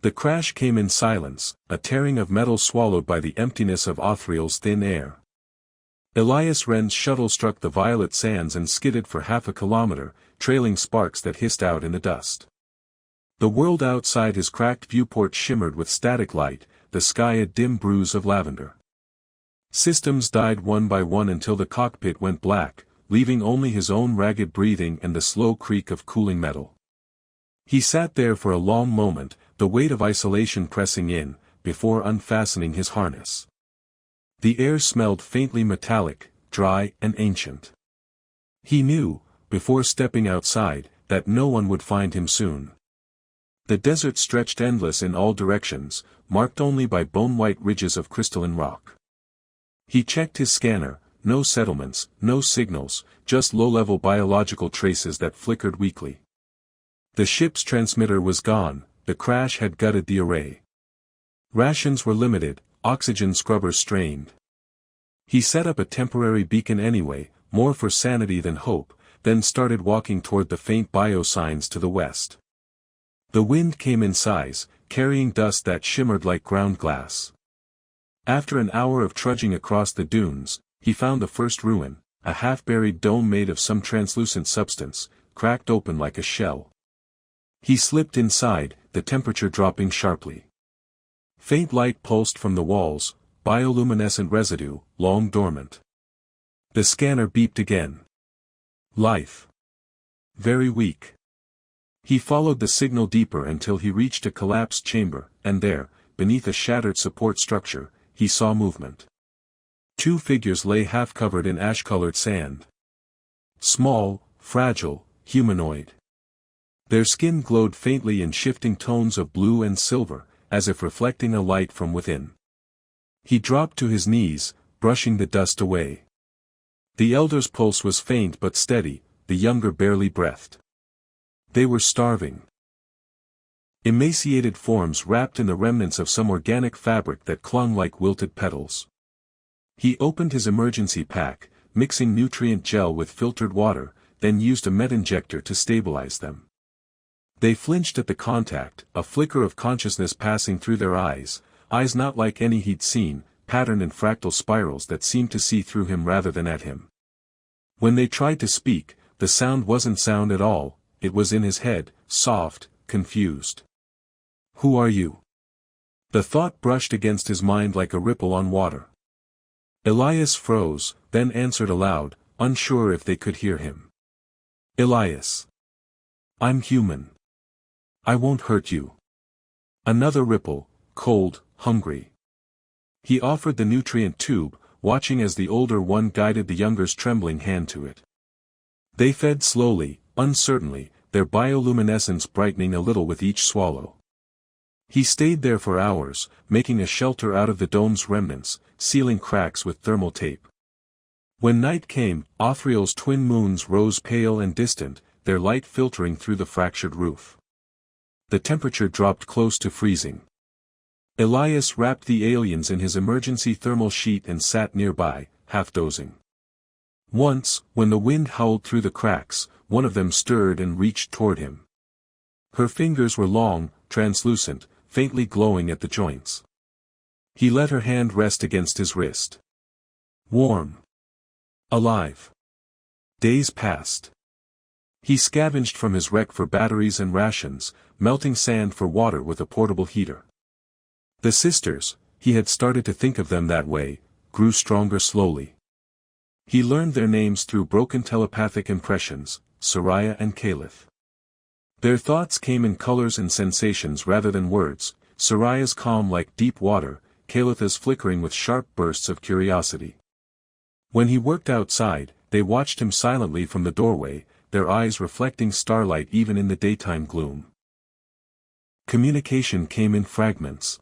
The crash came in silence, a tearing of metal swallowed by the emptiness of Othriel's thin air. Elias Wren's shuttle struck the violet sands and skidded for half a kilometer, trailing sparks that hissed out in the dust. The world outside his cracked viewport shimmered with static light, the sky a dim bruise of lavender. Systems died one by one until the cockpit went black, leaving only his own ragged breathing and the slow creak of cooling metal. He sat there for a long moment, the weight of isolation pressing in, before unfastening his harness. The air smelled faintly metallic, dry, and ancient. He knew, before stepping outside, that no one would find him soon. The desert stretched endless in all directions, marked only by bone-white ridges of crystalline rock. He checked his scanner, no settlements, no signals, just low-level biological traces that flickered weakly. The ship's transmitter was gone, the crash had gutted the array. Rations were limited, oxygen scrubbers strained. He set up a temporary beacon anyway, more for sanity than hope, then started walking toward the faint biosigns to the west. The wind came in sighs, carrying dust that shimmered like ground glass. After an hour of trudging across the dunes, he found the first ruin, a half-buried dome made of some translucent substance, cracked open like a shell. He slipped inside, the temperature dropping sharply. Faint light pulsed from the walls, bioluminescent residue, long dormant. The scanner beeped again. Life. Very weak. He followed the signal deeper until he reached a collapsed chamber, and there, beneath a shattered support structure, he saw movement. Two figures lay half-covered in ash-colored sand. Small, fragile, humanoid. Their skin glowed faintly in shifting tones of blue and silver, as if reflecting a light from within. He dropped to his knees, brushing the dust away. The elder's pulse was faint but steady, the younger barely breathed. They were starving. Emaciated forms wrapped in the remnants of some organic fabric that clung like wilted petals. He opened his emergency pack, mixing nutrient gel with filtered water, then used a med-injector to stabilize them. They flinched at the contact, a flicker of consciousness passing through their eyes not like any he'd seen, patterned in fractal spirals that seemed to see through him rather than at him. When they tried to speak, the sound wasn't sound at all, it was in his head, soft, confused. Who are you? The thought brushed against his mind like a ripple on water. Elias froze, then answered aloud, unsure if they could hear him. Elias. I'm human. I won't hurt you. Another ripple, cold, hungry. He offered the nutrient tube, watching as the older one guided the younger's trembling hand to it. They fed slowly, uncertainly, their bioluminescence brightening a little with each swallow. He stayed there for hours, making a shelter out of the dome's remnants, sealing cracks with thermal tape. When night came, Othriel's twin moons rose pale and distant, their light filtering through the fractured roof. The temperature dropped close to freezing. Elias wrapped the aliens in his emergency thermal sheet and sat nearby, half dozing. Once, when the wind howled through the cracks, one of them stirred and reached toward him. Her fingers were long, translucent, faintly glowing at the joints. He let her hand rest against his wrist. Warm. Alive. Days passed. He scavenged from his wreck for batteries and rations, melting sand for water with a portable heater. The sisters, he had started to think of them that way, grew stronger slowly. He learned their names through broken telepathic impressions, Soraya and Caliph. Their thoughts came in colors and sensations rather than words, Soraya's calm like deep water, Calipha's flickering with sharp bursts of curiosity. When he worked outside, they watched him silently from the doorway, their eyes reflecting starlight even in the daytime gloom. Communication came in fragments.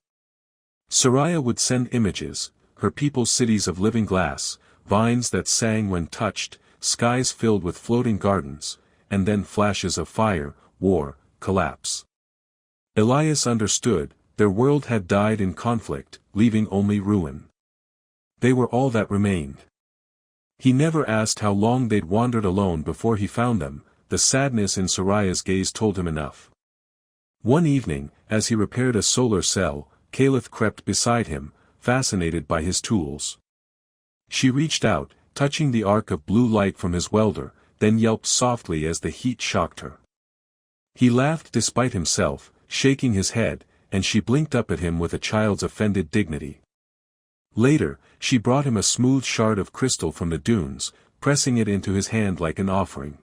Soraya would send images, her people's cities of living glass, vines that sang when touched, skies filled with floating gardens, and then flashes of fire, war, collapse. Elias understood, their world had died in conflict, leaving only ruin. They were all that remained. He never asked how long they'd wandered alone before he found them, the sadness in Soraya's gaze told him enough. One evening, as he repaired a solar cell, Caliph crept beside him, fascinated by his tools. She reached out, touching the arc of blue light from his welder, then yelped softly as the heat shocked her. He laughed despite himself, shaking his head, and she blinked up at him with a child's offended dignity. Later, she brought him a smooth shard of crystal from the dunes, pressing it into his hand like an offering.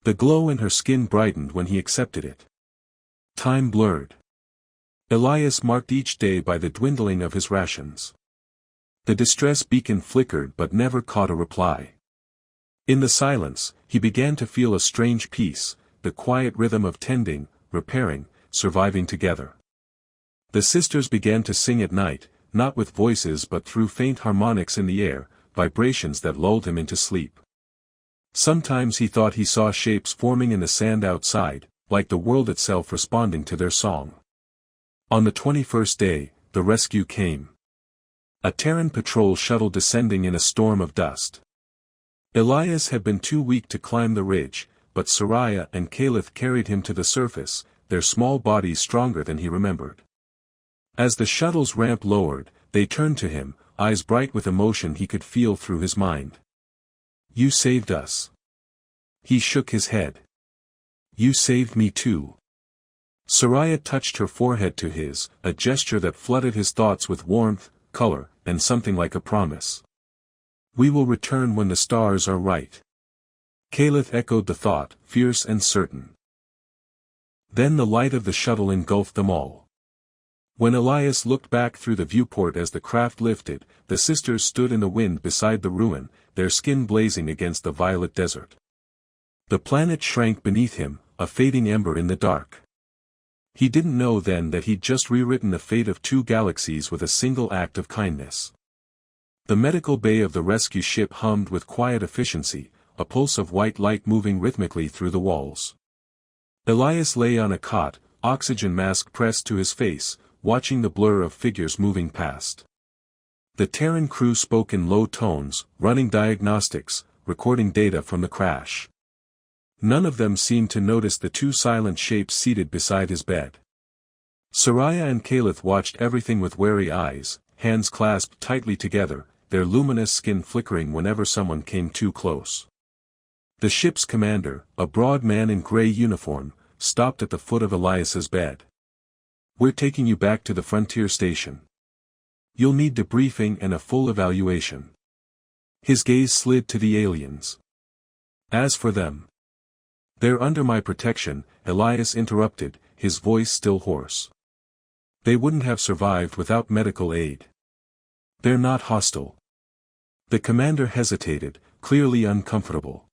The glow in her skin brightened when he accepted it. Time blurred. Elias marked each day by the dwindling of his rations. The distress beacon flickered but never caught a reply. In the silence, he began to feel a strange peace, the quiet rhythm of tending, repairing, surviving together. The sisters began to sing at night, not with voices but through faint harmonics in the air, vibrations that lulled him into sleep. Sometimes he thought he saw shapes forming in the sand outside, like the world itself responding to their song. On the 21st day, the rescue came. A Terran patrol shuttle descending in a storm of dust. Elias had been too weak to climb the ridge, but Soraya and Caliph carried him to the surface, their small bodies stronger than he remembered. As the shuttle's ramp lowered, they turned to him, eyes bright with emotion he could feel through his mind. "You saved us." He shook his head. "You saved me too." Soraya touched her forehead to his, a gesture that flooded his thoughts with warmth, color, and something like a promise. "We will return when the stars are right." Caliph echoed the thought, fierce and certain. Then the light of the shuttle engulfed them all. When Elias looked back through the viewport as the craft lifted, the sisters stood in the wind beside the ruin, their skin blazing against the violet desert. The planet shrank beneath him, a fading ember in the dark. He didn't know then that he'd just rewritten the fate of 2 galaxies with a single act of kindness. The medical bay of the rescue ship hummed with quiet efficiency, a pulse of white light moving rhythmically through the walls. Elias lay on a cot, oxygen mask pressed to his face, watching the blur of figures moving past. The Terran crew spoke in low tones, running diagnostics, recording data from the crash. None of them seemed to notice the 2 silent shapes seated beside his bed. Soraya and Caliph watched everything with wary eyes, hands clasped tightly together, their luminous skin flickering whenever someone came too close. The ship's commander, a broad man in gray uniform, stopped at the foot of Elias's bed. "We're taking you back to the frontier station. You'll need debriefing and a full evaluation." His gaze slid to the aliens. "As for them, they're under my protection," Elias interrupted, his voice still hoarse. "They wouldn't have survived without medical aid. They're not hostile." The commander hesitated, clearly uncomfortable.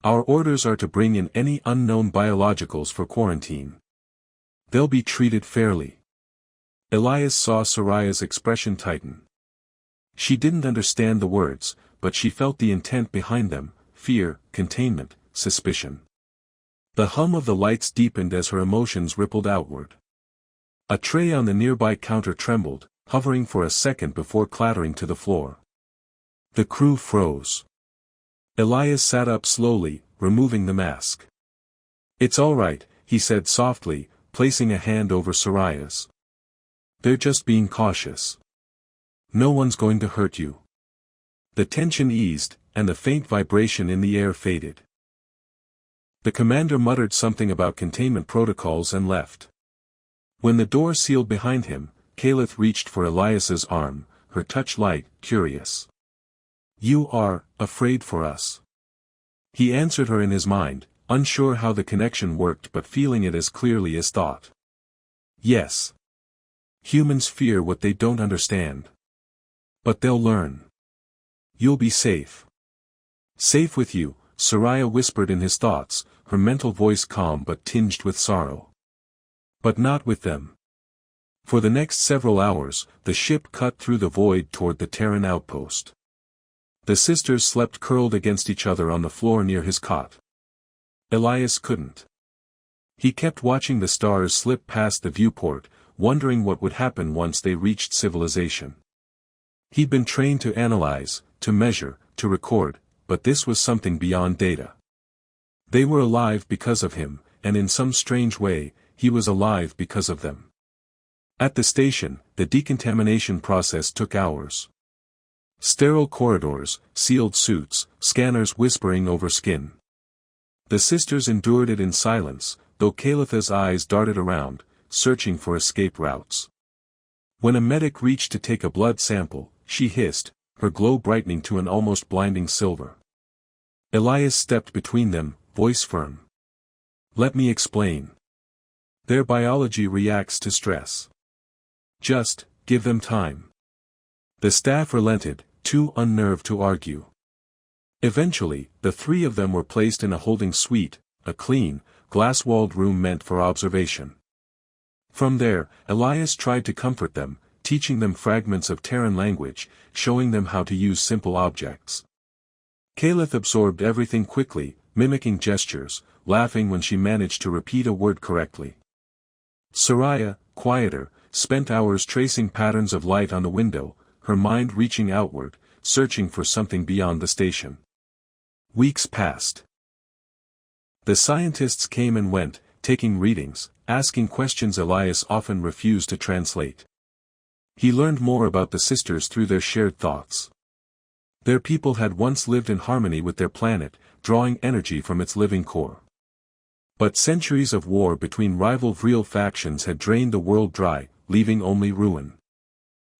"Our orders are to bring in any unknown biologicals for quarantine. They'll be treated fairly." Elias saw Soraya's expression tighten. She didn't understand the words, but she felt the intent behind them: fear, containment, suspicion. The hum of the lights deepened as her emotions rippled outward. A tray on the nearby counter trembled, hovering for a second before clattering to the floor. The crew froze. Elias sat up slowly, removing the mask. "It's all right," he said softly, placing a hand over Soraya's. "They're just being cautious. No one's going to hurt you." The tension eased, and the faint vibration in the air faded. The commander muttered something about containment protocols and left. When the door sealed behind him, Caliph reached for Elias's arm, her touch light, curious. "You are afraid for us?" He answered her in his mind, unsure how the connection worked but feeling it as clearly as thought. "Yes. Humans fear what they don't understand. But they'll learn. You'll be safe." "Safe with you," Soraya whispered in his thoughts, her mental voice calm but tinged with sorrow. "But not with them." For the next several hours, the ship cut through the void toward the Terran outpost. The sisters slept curled against each other on the floor near his cot. Elias couldn't. He kept watching the stars slip past the viewport, wondering what would happen once they reached civilization. He'd been trained to analyze, to measure, to record, but this was something beyond data. They were alive because of him, and in some strange way, he was alive because of them. At the station, the decontamination process took hours. Sterile corridors, sealed suits, scanners whispering over skin. The sisters endured it in silence, though Kalitha's eyes darted around, searching for escape routes. When a medic reached to take a blood sample, she hissed, her glow brightening to an almost blinding silver. Elias stepped between them, voice firm. "Let me explain. Their biology reacts to stress. Just, give them time." The staff relented, too unnerved to argue. Eventually, the three of them were placed in a holding suite, a clean, glass-walled room meant for observation. From there, Elias tried to comfort them, teaching them fragments of Terran language, showing them how to use simple objects. Kalith absorbed everything quickly, mimicking gestures, laughing when she managed to repeat a word correctly. Soraya, quieter, spent hours tracing patterns of light on the window, her mind reaching outward, searching for something beyond the station. Weeks passed. The scientists came and went, taking readings, asking questions Elias often refused to translate. He learned more about the sisters through their shared thoughts. Their people had once lived in harmony with their planet, drawing energy from its living core. But centuries of war between rival Vril factions had drained the world dry, leaving only ruin.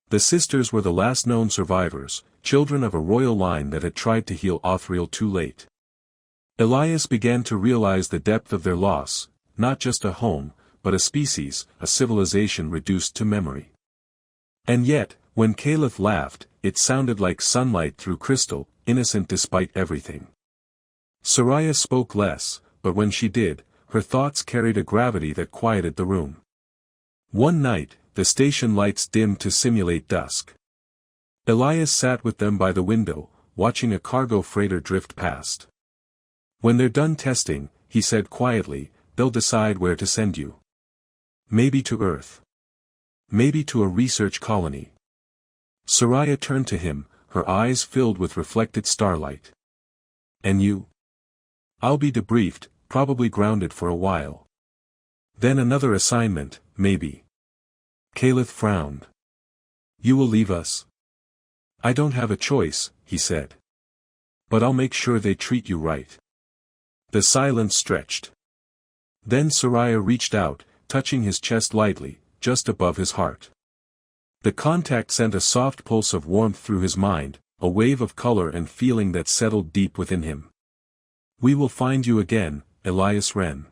The sisters were the last known survivors, children of a royal line that had tried to heal Othriel too late. Elias began to realize the depth of their loss, not just a home, but a species, a civilization reduced to memory. And yet, when Kalith laughed, it sounded like sunlight through crystal, innocent despite everything. Soraya spoke less, but when she did, her thoughts carried a gravity that quieted the room. One night, the station lights dimmed to simulate dusk. Elias sat with them by the window, watching a cargo freighter drift past. "When they're done testing," he said quietly, "they'll decide where to send you. Maybe to Earth. Maybe to a research colony." Soraya turned to him, her eyes filled with reflected starlight. "And you?" "I'll be debriefed, probably grounded for a while. Then another assignment, maybe." Kalith frowned. "You will leave us?" "I don't have a choice," he said. "But I'll make sure they treat you right." The silence stretched. Then Soraya reached out, touching his chest lightly, just above his heart. The contact sent a soft pulse of warmth through his mind, a wave of color and feeling that settled deep within him. "We will find you again, Elias Wren."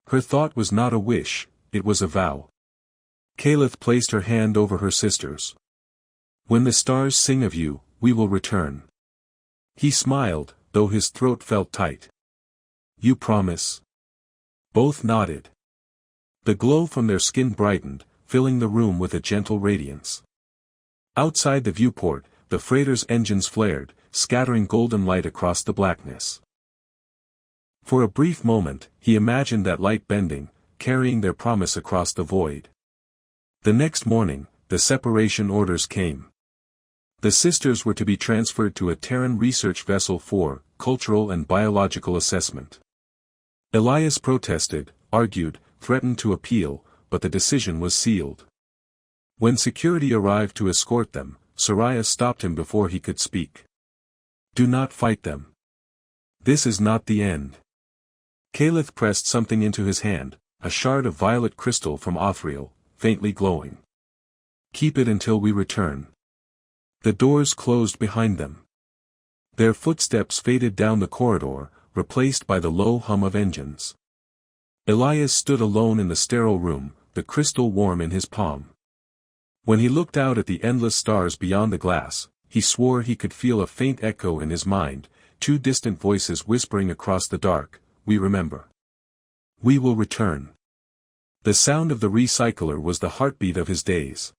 Her thought was not a wish, it was a vow. Kalith placed her hand over her sister's. "When the stars sing of you, we will return." He smiled, though his throat felt tight. "You promise?" Both nodded. The glow from their skin brightened, filling the room with a gentle radiance. Outside the viewport, the freighter's engines flared, scattering golden light across the blackness. For a brief moment, he imagined that light bending, carrying their promise across the void. The next morning, the separation orders came. The sisters were to be transferred to a Terran research vessel for cultural and biological assessment. Elias protested, argued, threatened to appeal, but the decision was sealed. When security arrived to escort them, Soraya stopped him before he could speak. "Do not fight them. This is not the end." Kalith pressed something into his hand, a shard of violet crystal from Othriel, faintly glowing. "Keep it until we return." The doors closed behind them. Their footsteps faded down the corridor, replaced by the low hum of engines. Elias stood alone in the sterile room, the crystal warm in his palm. When he looked out at the endless stars beyond the glass, he swore he could feel a faint echo in his mind, two distant voices whispering across the dark, "We remember. We will return." The sound of the recycler was the heartbeat of his days.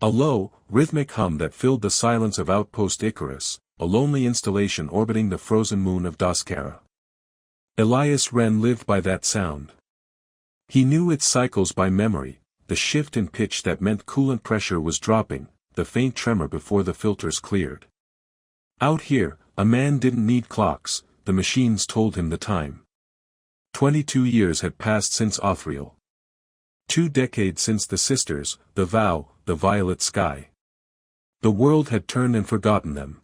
A low, rhythmic hum that filled the silence of Outpost Icarus, a lonely installation orbiting the frozen moon of Doskara. Elias Wren lived by that sound. He knew its cycles by memory, the shift in pitch that meant coolant pressure was dropping, the faint tremor before the filters cleared. Out here, a man didn't need clocks, the machines told him the time. 22 years had passed since Othriel. 2 decades since the sisters, the vow, the violet sky. The world had turned and forgotten them.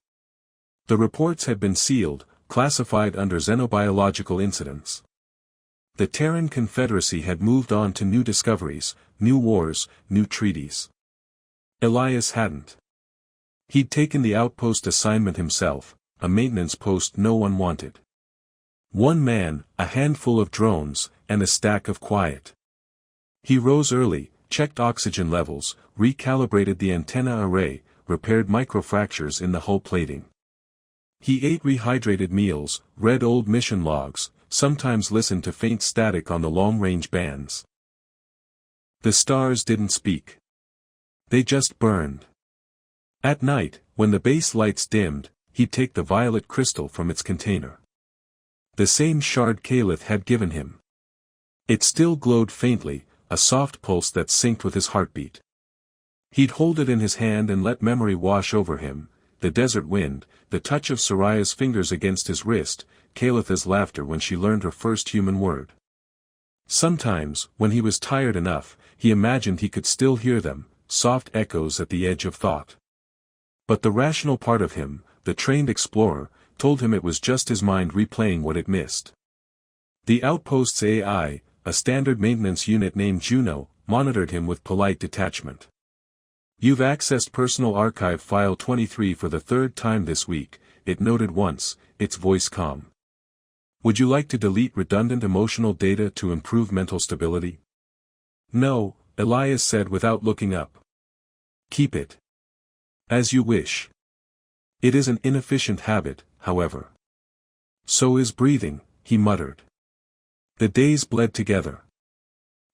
The reports had been sealed, classified under xenobiological incidents. The Terran Confederacy had moved on to new discoveries, new wars, new treaties. Elias hadn't. He'd taken the outpost assignment himself, a maintenance post no one wanted. One man, a handful of drones, and a stack of quiet. He rose early, checked oxygen levels, recalibrated the antenna array, repaired microfractures in the hull plating. He ate rehydrated meals, read old mission logs, sometimes listened to faint static on the long-range bands. The stars didn't speak. They just burned. At night, when the base lights dimmed, he'd take the violet crystal from its container. The same shard Caliph had given him. It still glowed faintly, a soft pulse that synced with his heartbeat. He'd hold it in his hand and let memory wash over him, the desert wind, the touch of Soraya's fingers against his wrist, Caliph's laughter when she learned her first human word. Sometimes, when he was tired enough, he imagined he could still hear them, soft echoes at the edge of thought. But the rational part of him, the trained explorer, told him it was just his mind replaying what it missed. The outpost's AI, a standard maintenance unit named Juno, monitored him with polite detachment. "You've accessed Personal Archive File 23 for the 3rd time this week," it noted once, its voice calm. "Would you like to delete redundant emotional data to improve mental stability?" "No," Elias said without looking up. "Keep it. As you wish." It is an inefficient habit, however. "So is breathing," he muttered. The days bled together.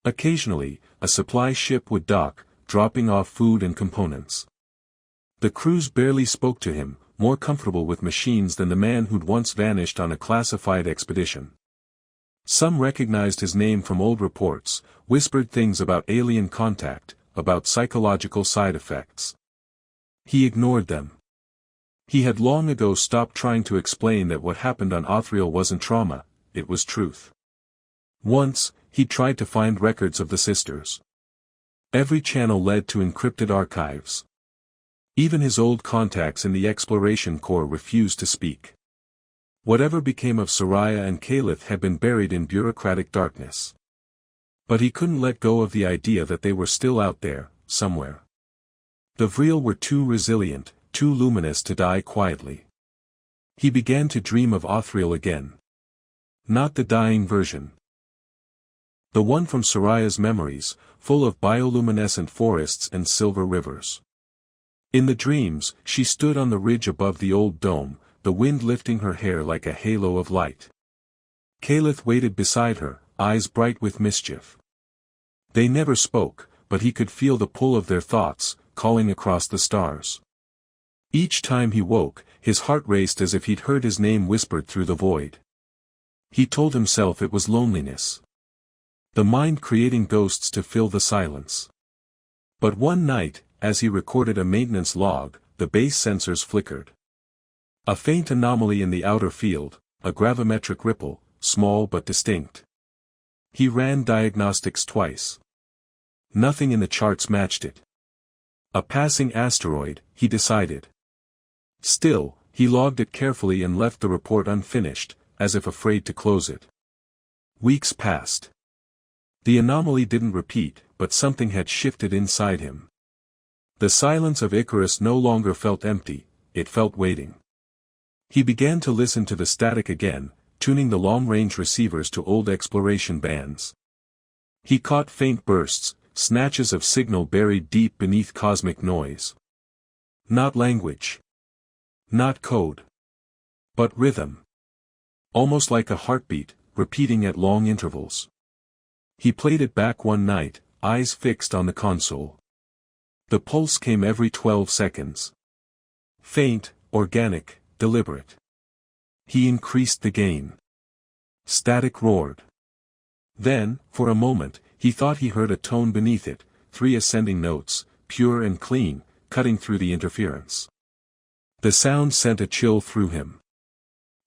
Occasionally, a supply ship would dock, dropping off food and components. The crews barely spoke to him, more comfortable with machines than the man who'd once vanished on a classified expedition. Some recognized his name from old reports, whispered things about alien contact, about psychological side effects. He ignored them. He had long ago stopped trying to explain that what happened on Othriel wasn't trauma, it was truth. Once, he tried to find records of the sisters. Every channel led to encrypted archives. Even his old contacts in the Exploration Corps refused to speak. Whatever became of Soraya and Caliph had been buried in bureaucratic darkness. But he couldn't let go of the idea that they were still out there, somewhere. The Vril were too resilient, too luminous to die quietly. He began to dream of Othriel again. Not the dying version. The one from Soraya's memories, full of bioluminescent forests and silver rivers. In the dreams, she stood on the ridge above the old dome, the wind lifting her hair like a halo of light. Caliph waited beside her, eyes bright with mischief. They never spoke, but he could feel the pull of their thoughts, calling across the stars. Each time he woke, his heart raced as if he'd heard his name whispered through the void. He told himself it was loneliness. The mind creating ghosts to fill the silence. But one night, as he recorded a maintenance log, the base sensors flickered. A faint anomaly in the outer field, a gravimetric ripple, small but distinct. He ran diagnostics twice. Nothing in the charts matched it. A passing asteroid, he decided. Still, he logged it carefully and left the report unfinished, as if afraid to close it. Weeks passed. The anomaly didn't repeat, but something had shifted inside him. The silence of Icarus no longer felt empty, it felt waiting. He began to listen to the static again, tuning the long-range receivers to old exploration bands. He caught faint bursts, snatches of signal buried deep beneath cosmic noise. Not language. Not code. But rhythm. Almost like a heartbeat, repeating at long intervals. He played it back one night, eyes fixed on the console. The pulse came every 12 seconds. Faint, organic, deliberate. He increased the gain. Static roared. Then, for a moment, he thought he heard a tone beneath it, 3 ascending notes, pure and clean, cutting through the interference. The sound sent a chill through him.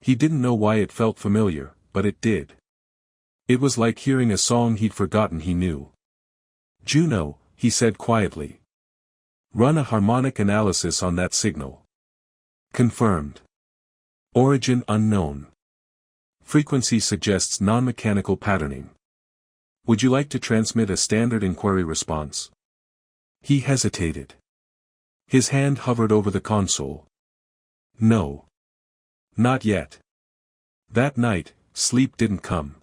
He didn't know why it felt familiar, but it did. It was like hearing a song he'd forgotten he knew. "Juno," he said quietly. "Run a harmonic analysis on that signal." Confirmed. Origin unknown. Frequency suggests non-mechanical patterning. Would you like to transmit a standard inquiry response? He hesitated. His hand hovered over the console. No. Not yet. That night, sleep didn't come.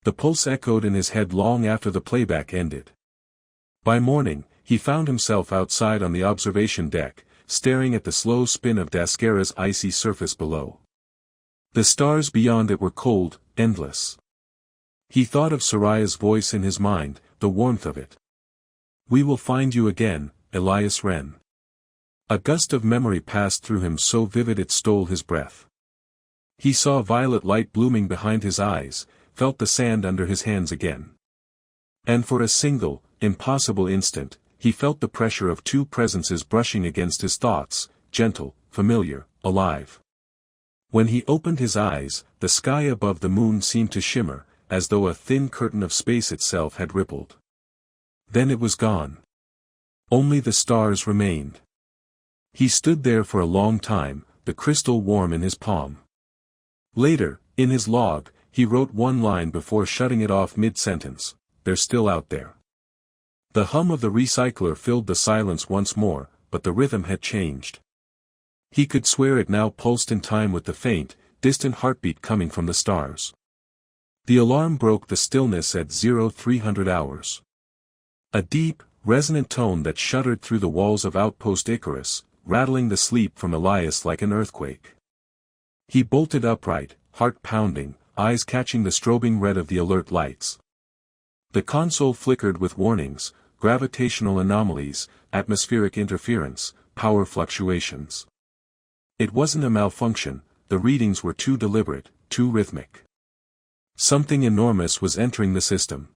The pulse echoed in his head long after the playback ended. By morning, he found himself outside on the observation deck, staring at the slow spin of Daskera's icy surface below. The stars beyond it were cold, endless. He thought of Soraya's voice in his mind, the warmth of it. "We will find you again, Elias Wren." A gust of memory passed through him so vivid it stole his breath. He saw violet light blooming behind his eyes, felt the sand under his hands again. And for a single, impossible instant, he felt the pressure of two presences brushing against his thoughts, gentle, familiar, alive. When he opened his eyes, the sky above the moon seemed to shimmer, as though a thin curtain of space itself had rippled. Then it was gone. Only the stars remained. He stood there for a long time, the crystal warm in his palm. Later, in his log, he wrote one line before shutting it off mid-sentence: "They're still out there." The hum of the recycler filled the silence once more, but the rhythm had changed. He could swear it now pulsed in time with the faint, distant heartbeat coming from the stars. The alarm broke the stillness at 0300 hours. A deep, resonant tone that shuddered through the walls of Outpost Icarus, rattling the sleep from Elias like an earthquake. He bolted upright, heart pounding, eyes catching the strobing red of the alert lights. The console flickered with warnings: gravitational anomalies, atmospheric interference, power fluctuations. It wasn't a malfunction, the readings were too deliberate, too rhythmic. Something enormous was entering the system.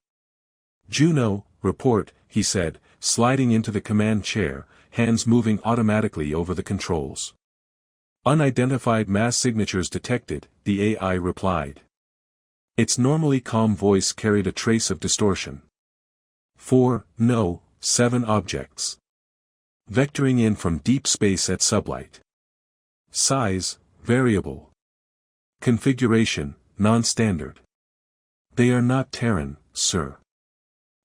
"Juno, report," he said, sliding into the command chair, hands moving automatically over the controls. "Unidentified mass signatures detected," the AI replied. Its normally calm voice carried a trace of distortion. 7 objects. Vectoring in from deep space at sublight. Size, variable. Configuration, non-standard. "They are not Terran, sir."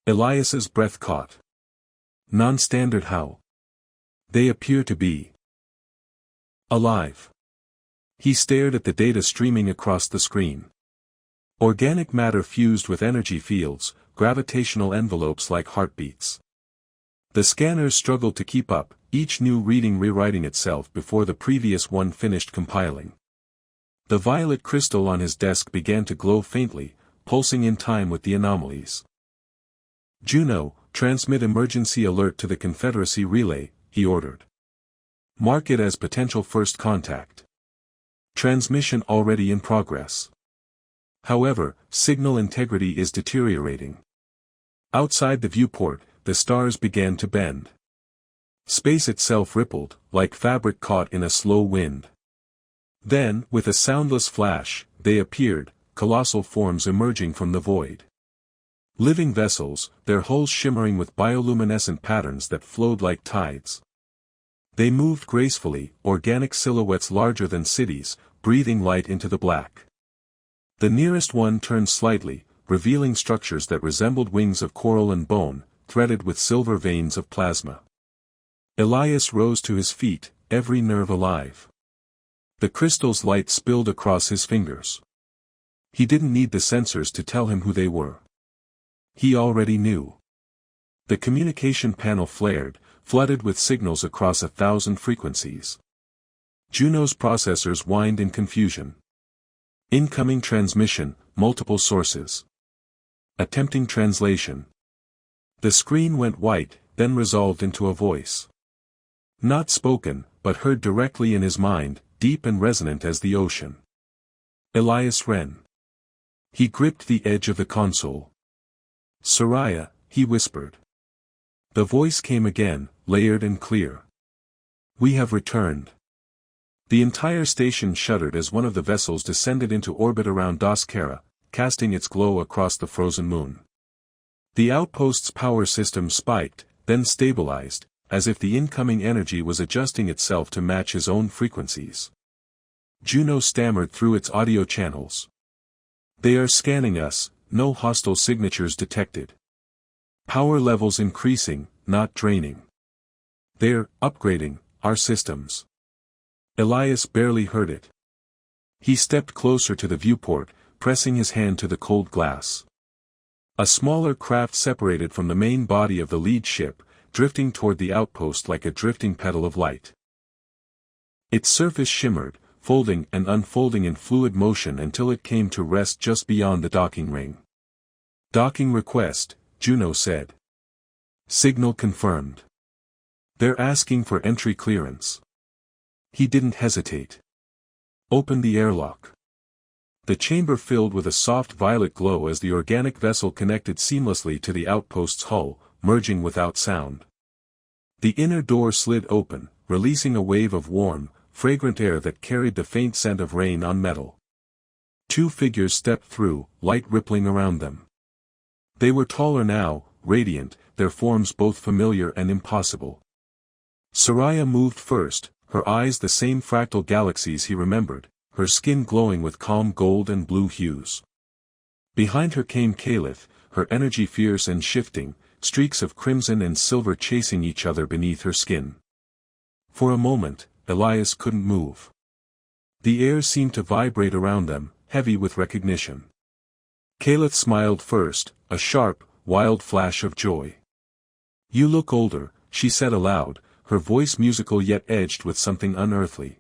Elias's breath caught. "Non-standard how?" "They appear to be alive." He stared at the data streaming across the screen. Organic matter fused with energy fields, gravitational envelopes like heartbeats. The scanners struggled to keep up, each new reading rewriting itself before the previous one finished compiling. The violet crystal on his desk began to glow faintly, pulsing in time with the anomalies. "Juno, transmit emergency alert to the Confederacy relay," he ordered. "Mark it as potential first contact. Transmission already in progress. However, signal integrity is deteriorating." Outside the viewport, the stars began to bend. Space itself rippled, like fabric caught in a slow wind. Then, with a soundless flash, they appeared, colossal forms emerging from the void. Living vessels, their hulls shimmering with bioluminescent patterns that flowed like tides. They moved gracefully, organic silhouettes larger than cities, breathing light into the black. The nearest one turned slightly, revealing structures that resembled wings of coral and bone, threaded with silver veins of plasma. Elias rose to his feet, every nerve alive. The crystal's light spilled across his fingers. He didn't need the sensors to tell him who they were. He already knew. The communication panel flared, flooded with signals across 1,000 frequencies. Juno's processors whined in confusion. Incoming transmission, multiple sources. Attempting translation. The screen went white, then resolved into a voice. Not spoken, but heard directly in his mind, deep and resonant as the ocean. Elias Wren. He gripped the edge of the console. "Soraya," he whispered. The voice came again, layered and clear. "We have returned." The entire station shuddered as one of the vessels descended into orbit around Daskera, casting its glow across the frozen moon. The outpost's power system spiked, then stabilized, as if the incoming energy was adjusting itself to match his own frequencies. Juno stammered through its audio channels. "They are scanning us, no hostile signatures detected. Power levels increasing, not draining. They're upgrading our systems." Elias barely heard it. He stepped closer to the viewport, pressing his hand to the cold glass. A smaller craft separated from the main body of the lead ship, drifting toward the outpost like a drifting petal of light. Its surface shimmered, folding and unfolding in fluid motion until it came to rest just beyond the docking ring. "Docking request," Juno said. "Signal confirmed. They're asking for entry clearance." He didn't hesitate. "Open the airlock." The chamber filled with a soft violet glow as the organic vessel connected seamlessly to the outpost's hull, merging without sound. The inner door slid open, releasing a wave of warm, fragrant air that carried the faint scent of rain on metal. Two figures stepped through, light rippling around them. They were taller now, radiant, their forms both familiar and impossible. Soraya moved first, her eyes the same fractal galaxies he remembered, her skin glowing with calm gold and blue hues. Behind her came Caliph, her energy fierce and shifting, streaks of crimson and silver chasing each other beneath her skin. For a moment, Elias couldn't move. The air seemed to vibrate around them, heavy with recognition. Caliph smiled first, a sharp, wild flash of joy. "You look older," she said aloud, her voice musical yet edged with something unearthly.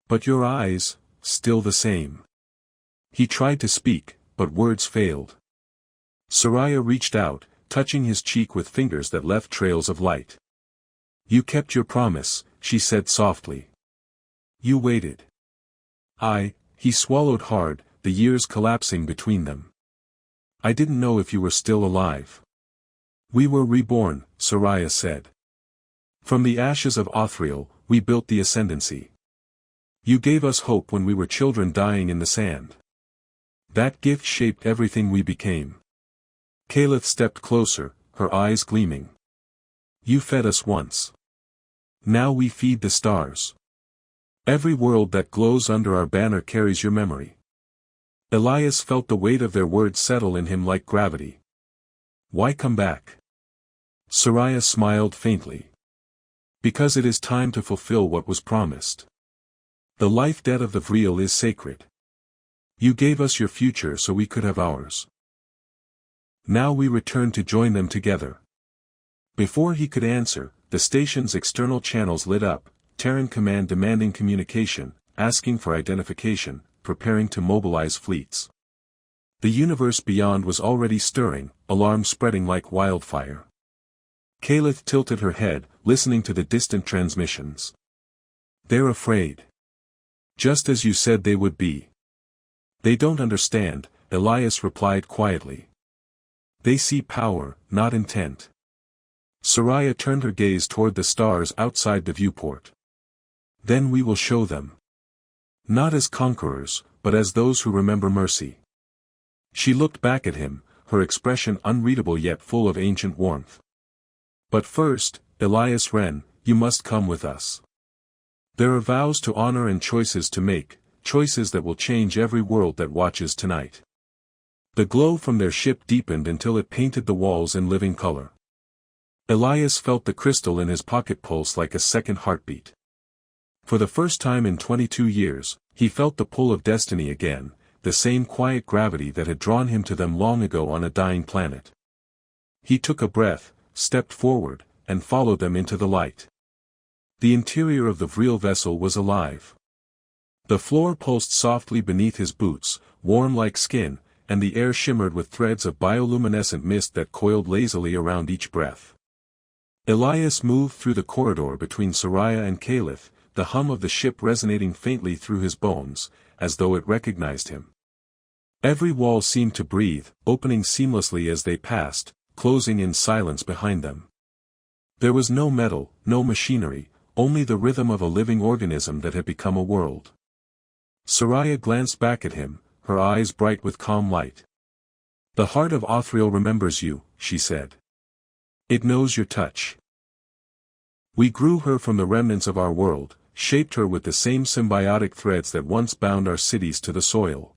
"But your eyes, still the same." He tried to speak, but words failed. Soraya reached out, touching his cheek with fingers that left trails of light. "You kept your promise," she said softly. "You waited." He swallowed hard, the years collapsing between them. "I didn't know if you were still alive." "We were reborn," Soraya said. "From the ashes of Othriel, we built the ascendancy. You gave us hope when we were children dying in the sand. That gift shaped everything we became." Caliph stepped closer, her eyes gleaming. "You fed us once. Now we feed the stars. Every world that glows under our banner carries your memory." Elias felt the weight of their words settle in him like gravity. "Why come back?" Soraya smiled faintly. "Because it is time to fulfill what was promised. The life debt of the Vril is sacred. You gave us your future so we could have ours. Now we return to join them together." Before he could answer, the station's external channels lit up, Terran command demanding communication, asking for identification, preparing to mobilize fleets. The universe beyond was already stirring, alarm spreading like wildfire. Caliph tilted her head, listening to the distant transmissions. "They're afraid. Just as you said they would be." "They don't understand," Elias replied quietly. "They see power, not intent." Soraya turned her gaze toward the stars outside the viewport. "Then we will show them. Not as conquerors, but as those who remember mercy." She looked back at him, her expression unreadable yet full of ancient warmth. "But first, Elias Wren, you must come with us. There are vows to honor and choices to make, choices that will change every world that watches tonight." The glow from their ship deepened until it painted the walls in living color. Elias felt the crystal in his pocket pulse like a second heartbeat. For the first time in 22 years, he felt the pull of destiny again, the same quiet gravity that had drawn him to them long ago on a dying planet. He took a breath, stepped forward, and followed them into the light. The interior of the Vril vessel was alive. The floor pulsed softly beneath his boots, warm like skin, and the air shimmered with threads of bioluminescent mist that coiled lazily around each breath. Elias moved through the corridor between Soraya and Caliph, the hum of the ship resonating faintly through his bones, as though it recognized him. Every wall seemed to breathe, opening seamlessly as they passed, closing in silence behind them. There was no metal, no machinery, only the rhythm of a living organism that had become a world. Soraya glanced back at him, her eyes bright with calm light. "The heart of Othriel remembers you," she said. "It knows your touch. We grew her from the remnants of our world, shaped her with the same symbiotic threads that once bound our cities to the soil."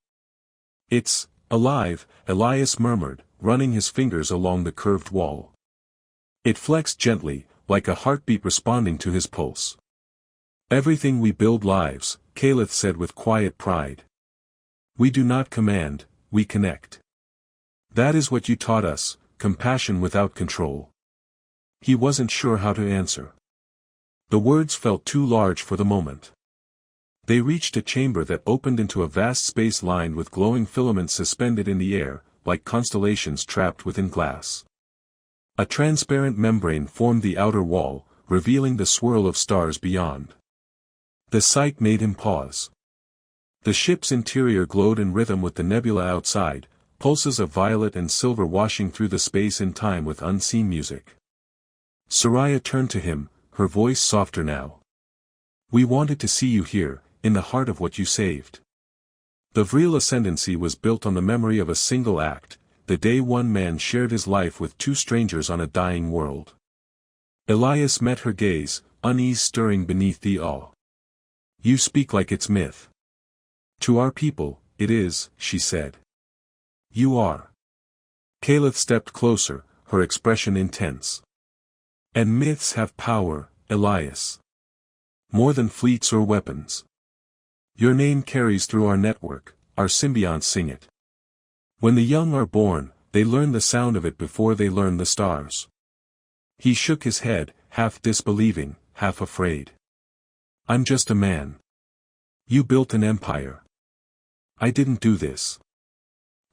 "It's alive," Elias murmured, running his fingers along the curved wall. It flexed gently, like a heartbeat responding to his pulse. "Everything we build lives," Caliph said with quiet pride. "We do not command, we connect. That is what you taught us, compassion without control." He wasn't sure how to answer. The words felt too large for the moment. They reached a chamber that opened into a vast space lined with glowing filaments suspended in the air, like constellations trapped within glass. A transparent membrane formed the outer wall, revealing the swirl of stars beyond. The sight made him pause. The ship's interior glowed in rhythm with the nebula outside, pulses of violet and silver washing through the space in time with unseen music. Soraya turned to him, her voice softer now. "We wanted to see you here, in the heart of what you saved." The Vril ascendancy was built on the memory of a single act, the day one man shared his life with two strangers on a dying world. Elias met her gaze, unease stirring beneath the awe. "You speak like it's myth." "To our people, it is," she said. "You are." Caliph stepped closer, her expression intense. "And myths have power, Elias. More than fleets or weapons. Your name carries through our network, our symbionts sing it. When the young are born, they learn the sound of it before they learn the stars." He shook his head, half disbelieving, half afraid. "I'm just a man. You built an empire. I didn't do this."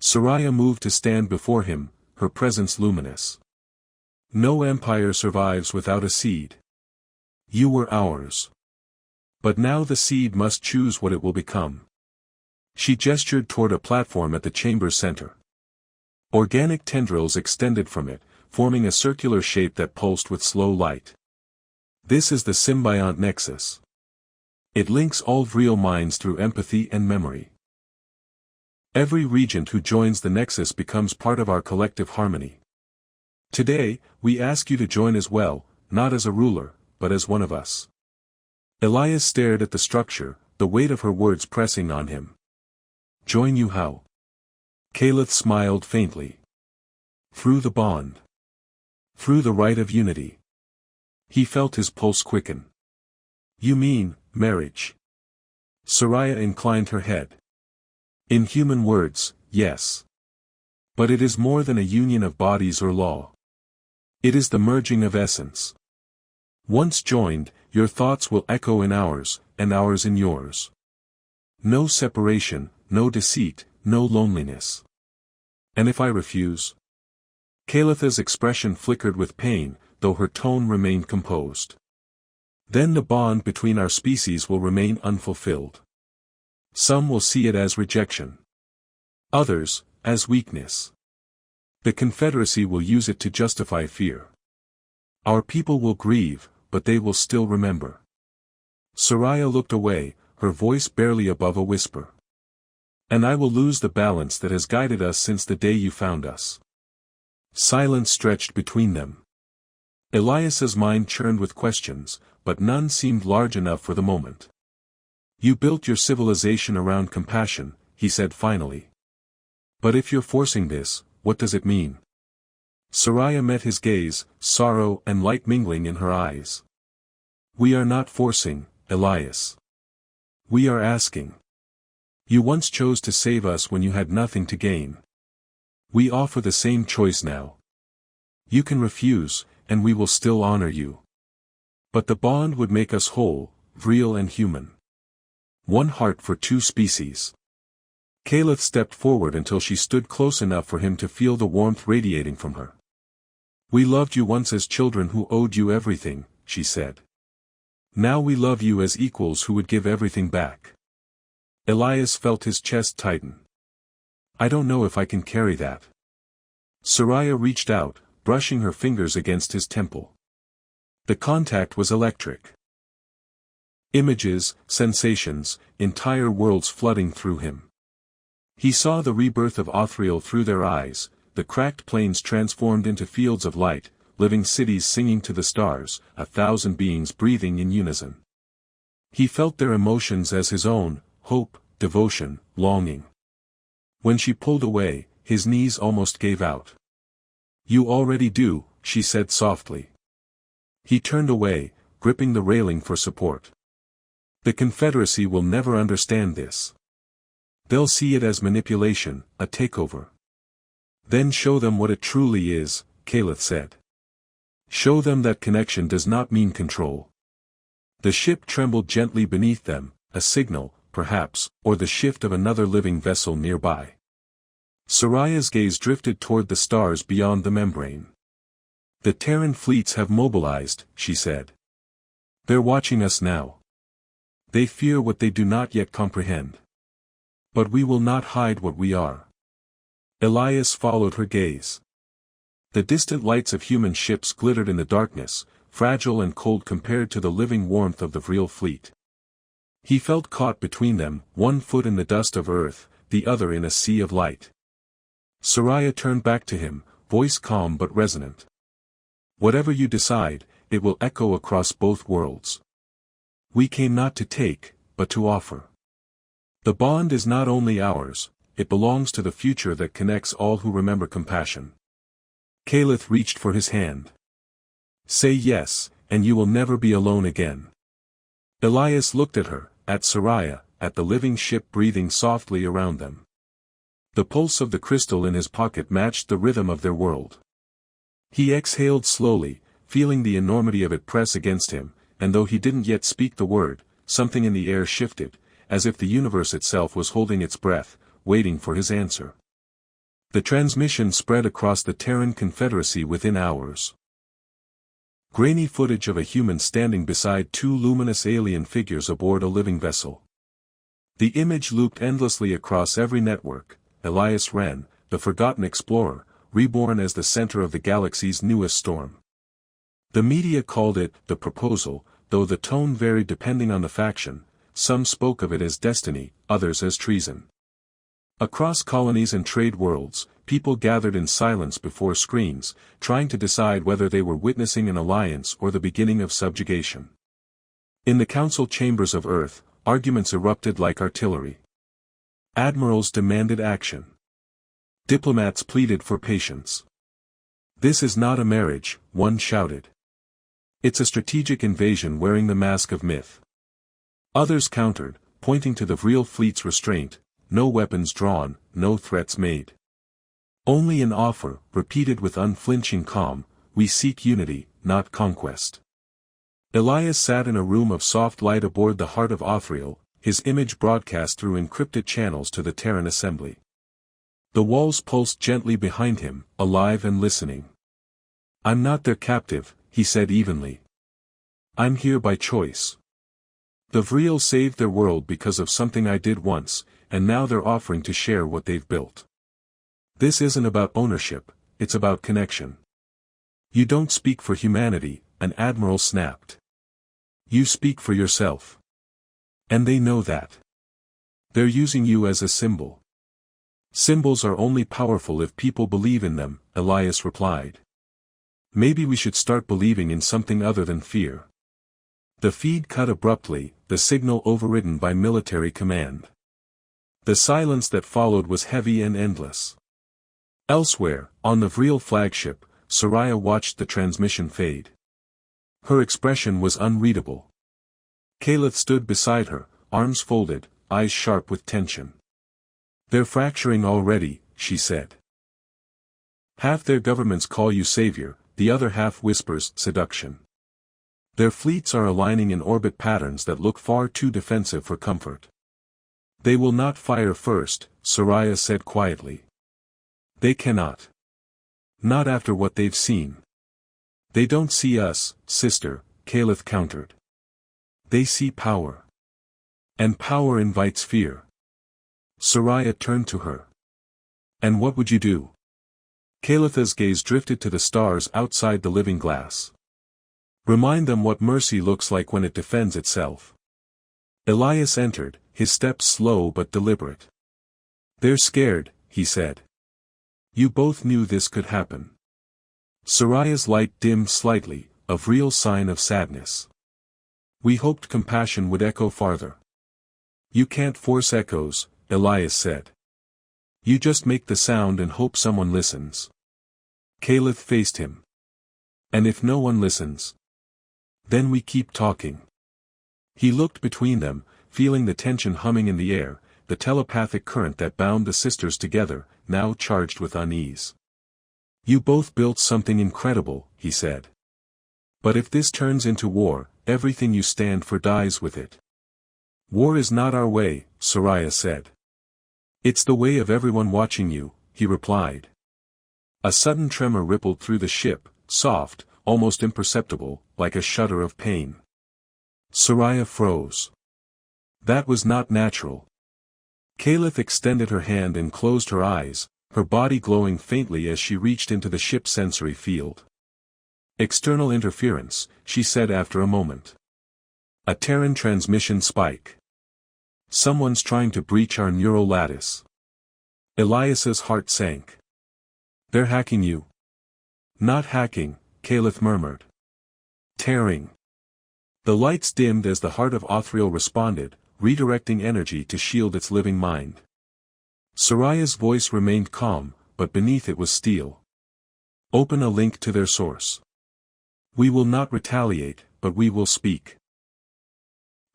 Soraya moved to stand before him, her presence luminous. "No empire survives without a seed. You were ours. But now the seed must choose what it will become." She gestured toward a platform at the chamber's center. Organic tendrils extended from it, forming a circular shape that pulsed with slow light. "This is the symbiont nexus. It links all real minds through empathy and memory. Every regent who joins the nexus becomes part of our collective harmony. Today, we ask you to join as well, not as a ruler, but as one of us." Elias stared at the structure, the weight of her words pressing on him. "Join you how?" Caliph smiled faintly. "Through the bond. Through the rite of unity." He felt his pulse quicken. "You mean, marriage?" Soraya inclined her head. "In human words, yes. But it is more than a union of bodies or law. It is the merging of essence. Once joined, your thoughts will echo in ours, and ours in yours. No separation, no deceit, no loneliness. And if I refuse?" Calipha's expression flickered with pain, though her tone remained composed. "Then the bond between our species will remain unfulfilled. Some will see it as rejection. Others, as weakness. The Confederacy will use it to justify fear. Our people will grieve, but they will still remember." Soraya looked away, her voice barely above a whisper. "And I will lose the balance that has guided us since the day you found us." Silence stretched between them. Elias's mind churned with questions, but none seemed large enough for the moment. "You built your civilization around compassion," he said finally. "But if you're forcing this, what does it mean?" Soraya met his gaze, sorrow and light mingling in her eyes. "We are not forcing, Elias. We are asking. You once chose to save us when you had nothing to gain. We offer the same choice now. You can refuse, and we will still honor you. But the bond would make us whole, real and human. One heart for two species." Caliph stepped forward until she stood close enough for him to feel the warmth radiating from her. "We loved you once as children who owed you everything," she said. "Now we love you as equals who would give everything back." Elias felt his chest tighten. "I don't know if I can carry that." Soraya reached out, brushing her fingers against his temple. The contact was electric. Images, sensations, entire worlds flooding through him. He saw the rebirth of Othriel through their eyes, the cracked plains transformed into fields of light, living cities singing to the stars, 1,000 beings breathing in unison. He felt their emotions as his own, hope, devotion, longing. When she pulled away, his knees almost gave out. "You already do," she said softly. He turned away, gripping the railing for support. "The Confederacy will never understand this. They'll see it as manipulation, a takeover." "Then show them what it truly is," Caleth said. "Show them that connection does not mean control." The ship trembled gently beneath them, a signal, perhaps, or the shift of another living vessel nearby. Soraya's gaze drifted toward the stars beyond the membrane. "The Terran fleets have mobilized," she said. "They're watching us now. They fear what they do not yet comprehend. But we will not hide what we are." Elias followed her gaze. The distant lights of human ships glittered in the darkness, fragile and cold compared to the living warmth of the Vril fleet. He felt caught between them, one foot in the dust of earth, the other in a sea of light. Soraya turned back to him, voice calm but resonant. "Whatever you decide, it will echo across both worlds. We came not to take, but to offer. The bond is not only ours, it belongs to the future that connects all who remember compassion." Caleth reached for his hand. "Say yes, and you will never be alone again." Elias looked at her, at Soraya, at the living ship breathing softly around them. The pulse of the crystal in his pocket matched the rhythm of their world. He exhaled slowly, feeling the enormity of it press against him, and though he didn't yet speak the word, something in the air shifted, as if the universe itself was holding its breath, waiting for his answer. The transmission spread across the Terran Confederacy within hours. Grainy footage of a human standing beside two luminous alien figures aboard a living vessel. The image looped endlessly across every network. Elias Wren, the forgotten explorer, reborn as the center of the galaxy's newest storm. The media called it the proposal, though the tone varied depending on the faction. Some spoke of it as destiny, others as treason. Across colonies and trade worlds, people gathered in silence before screens, trying to decide whether they were witnessing an alliance or the beginning of subjugation. In the council chambers of Earth, arguments erupted like artillery. Admirals demanded action. Diplomats pleaded for patience. "This is not a marriage," one shouted. "It's a strategic invasion wearing the mask of myth." Others countered, pointing to the Vril fleet's restraint, no weapons drawn, no threats made. Only an offer, repeated with unflinching calm: "We seek unity, not conquest." Elias sat in a room of soft light aboard the heart of Othriel, his image broadcast through encrypted channels to the Terran assembly. The walls pulsed gently behind him, alive and listening. "I'm not their captive," he said evenly. "I'm here by choice. The Vril saved their world because of something I did once, and now they're offering to share what they've built. This isn't about ownership, it's about connection." "You don't speak for humanity," an admiral snapped. "You speak for yourself. And they know that. They're using you as a symbol." "Symbols are only powerful if people believe in them," Elias replied. "Maybe we should start believing in something other than fear." The feed cut abruptly, the signal overridden by military command. The silence that followed was heavy and endless. Elsewhere, on the Vril flagship, Soraya watched the transmission fade. Her expression was unreadable. Caleth stood beside her, arms folded, eyes sharp with tension. "They're fracturing already," she said. "Half their governments call you savior, the other half whispers seduction. Their fleets are aligning in orbit patterns that look far too defensive for comfort." "They will not fire first," Soraya said quietly. "They cannot. Not after what they've seen." "They don't see us, sister," Caleth countered. "They see power. And power invites fear." Soraya turned to her. "And what would you do?" Caleth's gaze drifted to the stars outside the living glass. "Remind them what mercy looks like when it defends itself." Elias entered, his steps slow but deliberate. "They're scared," he said. "You both knew this could happen." Soraya's light dimmed slightly, a real sign of sadness. "We hoped compassion would echo farther." "You can't force echoes," Elias said. "You just make the sound and hope someone listens." Caliph faced him. "And if no one listens? Then we keep talking." He looked between them, feeling the tension humming in the air, the telepathic current that bound the sisters together, now charged with unease. "You both built something incredible," he said. "But if this turns into war, everything you stand for dies with it." "War is not our way," Soraya said. "It's the way of everyone watching you," he replied. A sudden tremor rippled through the ship, soft, almost imperceptible, like a shudder of pain. Soraya froze. That was not natural. Caliph extended her hand and closed her eyes, her body glowing faintly as she reached into the ship's sensory field. "External interference," she said after a moment. "A Terran transmission spike. Someone's trying to breach our neural lattice." Elias's heart sank. "They're hacking you." "Not hacking," Caliph murmured. "Tearing." The lights dimmed as the heart of Othriel responded, redirecting energy to shield its living mind. Soraya's voice remained calm, but beneath it was steel. "Open a link to their source. We will not retaliate, but we will speak."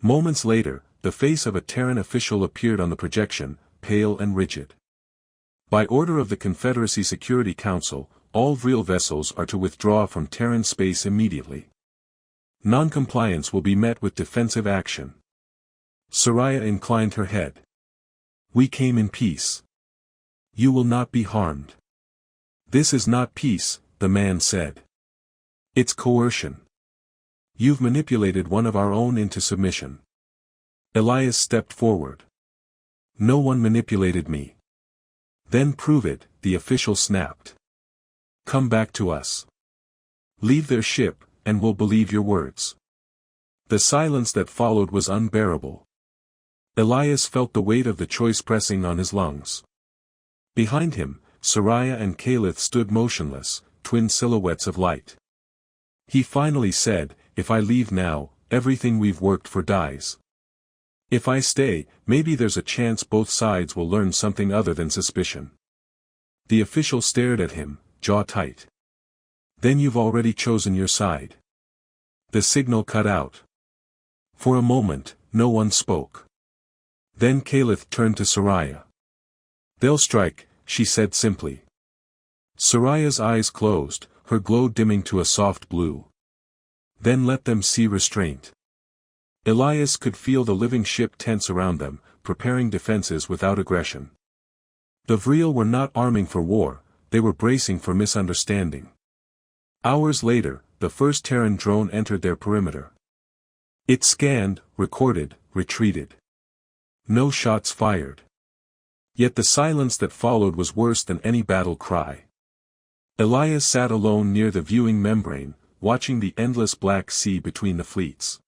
Moments later, the face of a Terran official appeared on the projection, pale and rigid. "By order of the Confederacy Security Council, all Vril vessels are to withdraw from Terran space immediately. Non-compliance will be met with defensive action." Soraya inclined her head. "We came in peace. You will not be harmed." "This is not peace," the man said. "It's coercion. You've manipulated one of our own into submission." Elias stepped forward. "No one manipulated me." "Then prove it," the official snapped. "Come back to us. Leave their ship, and we'll believe your words." The silence that followed was unbearable. Elias felt the weight of the choice pressing on his lungs. Behind him, Soraya and Caliph stood motionless, twin silhouettes of light. He finally said, "If I leave now, everything we've worked for dies. If I stay, maybe there's a chance both sides will learn something other than suspicion." The official stared at him, jaw tight. "Then you've already chosen your side." The signal cut out. For a moment, no one spoke. Then Caliph turned to Soraya. "They'll strike," she said simply. Soraya's eyes closed, her glow dimming to a soft blue. "Then let them see restraint." Elias could feel the living ship tense around them, preparing defenses without aggression. The Vril were not arming for war, they were bracing for misunderstanding. Hours later, the first Terran drone entered their perimeter. It scanned, recorded, retreated. No shots fired. Yet the silence that followed was worse than any battle cry. Elias sat alone near the viewing membrane, watching the endless black sea between the fleets.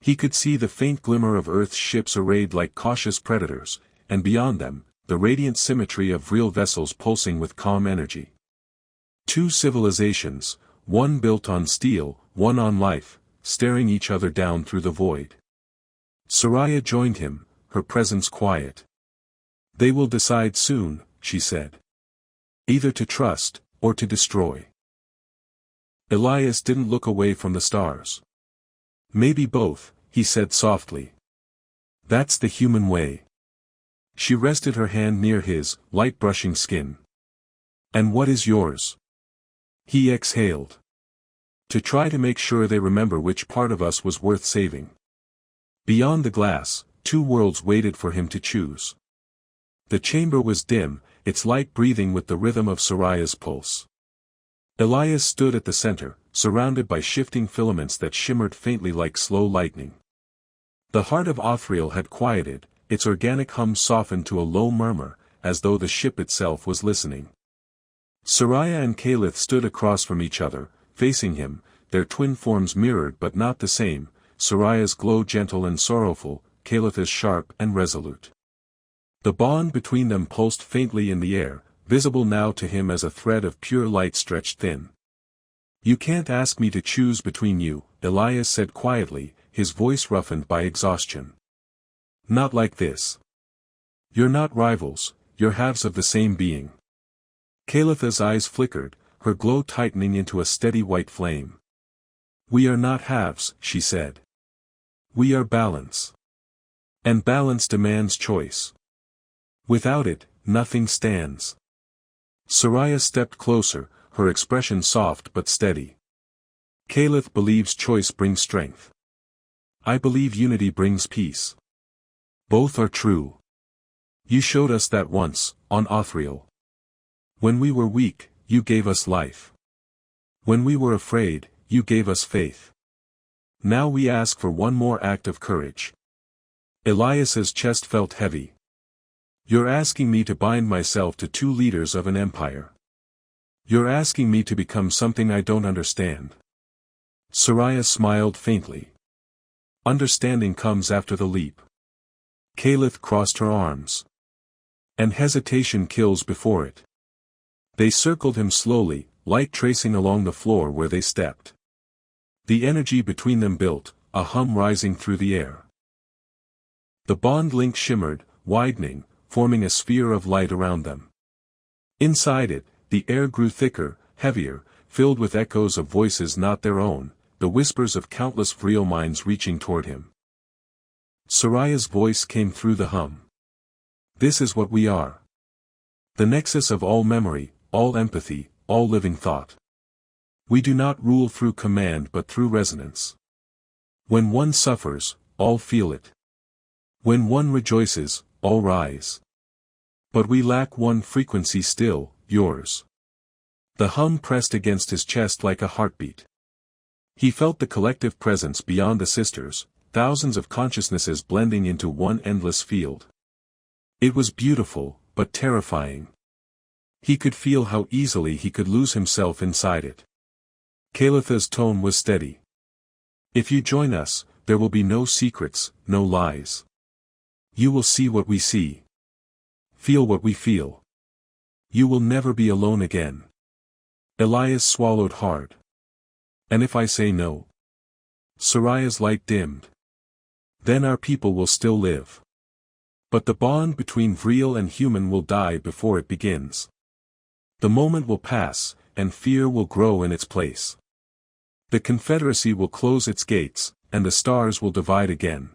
He could see the faint glimmer of Earth's ships arrayed like cautious predators, and beyond them, the radiant symmetry of real vessels pulsing with calm energy. Two civilizations, one built on steel, one on life, staring each other down through the void. Soraya joined him, her presence quiet. "They will decide soon," she said. "Either to trust, or to destroy." Elias didn't look away from the stars. "Maybe both," he said softly. "That's the human way." She rested her hand near his, light brushing skin. "And what is yours?" He exhaled. "To try to make sure they remember which part of us was worth saving." Beyond the glass, two worlds waited for him to choose. The chamber was dim, its light breathing with the rhythm of Soraya's pulse. Elias stood at the center, surrounded by shifting filaments that shimmered faintly like slow lightning. The heart of Othriel had quieted, its organic hum softened to a low murmur, as though the ship itself was listening. Soraya and Caliph stood across from each other, facing him, their twin forms mirrored but not the same, Soraya's glow gentle and sorrowful, Caliph's sharp and resolute. The bond between them pulsed faintly in the air, visible now to him as a thread of pure light stretched thin. "You can't ask me to choose between you," Elias said quietly, his voice roughened by exhaustion. "Not like this. You're not rivals, you're halves of the same being." Kalitha's eyes flickered, her glow tightening into a steady white flame. "We are not halves," she said. "We are balance. And balance demands choice. Without it, nothing stands." Soraya stepped closer, her expression soft but steady. "Kalith believes choice brings strength. I believe unity brings peace. Both are true. You showed us that once, on Othriel. When we were weak, you gave us life. When we were afraid, you gave us faith. Now we ask for one more act of courage." Elias's chest felt heavy. "You're asking me to bind myself to two leaders of an empire. You're asking me to become something I don't understand." Soraya smiled faintly. "Understanding comes after the leap." Kalith crossed her arms. "And hesitation kills before it." They circled him slowly, light tracing along the floor where they stepped. The energy between them built, a hum rising through the air. The bond link shimmered, widening, forming a sphere of light around them. Inside it, the air grew thicker, heavier, filled with echoes of voices not their own, the whispers of countless real minds reaching toward him. Soraya's voice came through the hum. "This is what we are. The nexus of all memory, all empathy, all living thought. We do not rule through command but through resonance. When one suffers, all feel it. When one rejoices, all rise. But we lack one frequency still, yours." The hum pressed against his chest like a heartbeat. He felt the collective presence beyond the sisters, thousands of consciousnesses blending into one endless field. It was beautiful, but terrifying. He could feel how easily he could lose himself inside it. Kalitha's tone was steady. "If you join us, there will be no secrets, no lies. You will see what we see. Feel what we feel. You will never be alone again." Elias swallowed hard. "And if I say no?" Soraya's light dimmed. "Then our people will still live. But the bond between real and human will die before it begins. The moment will pass, and fear will grow in its place. The Confederacy will close its gates, and the stars will divide again."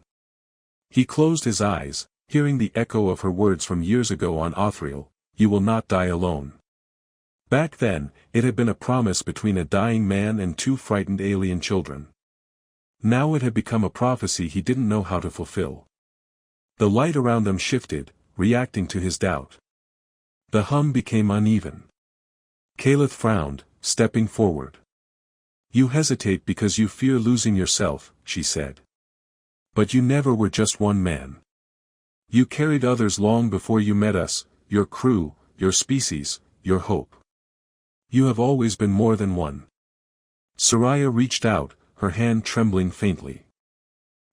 He closed his eyes, hearing the echo of her words from years ago on Othriel, "You will not die alone." Back then, it had been a promise between a dying man and two frightened alien children. Now it had become a prophecy he didn't know how to fulfill. The light around them shifted, reacting to his doubt. The hum became uneven. Kalith frowned, stepping forward. "You hesitate because you fear losing yourself," she said. "But you never were just one man. You carried others long before you met us, your crew, your species, your hope. You have always been more than one." Soraya reached out, her hand trembling faintly.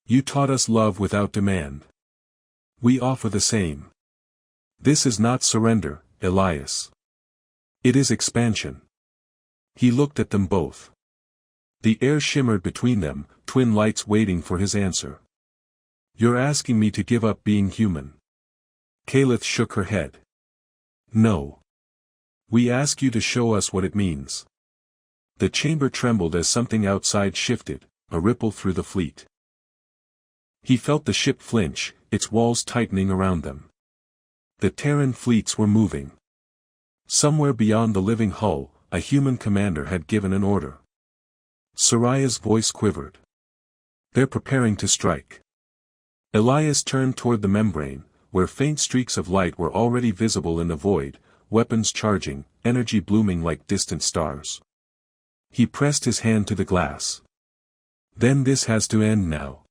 "You taught us love without demand. We offer the same. This is not surrender, Elias. It is expansion." He looked at them both. The air shimmered between them, twin lights waiting for his answer. "You're asking me to give up being human." Kalith shook her head. "No. We ask you to show us what it means." The chamber trembled as something outside shifted, a ripple through the fleet. He felt the ship flinch, its walls tightening around them. The Terran fleets were moving. Somewhere beyond the living hull, a human commander had given an order. Soraya's voice quivered. "They're preparing to strike." Elias turned toward the membrane, where faint streaks of light were already visible in the void, weapons charging, energy blooming like distant stars. He pressed his hand to the glass. "Then this has to end now."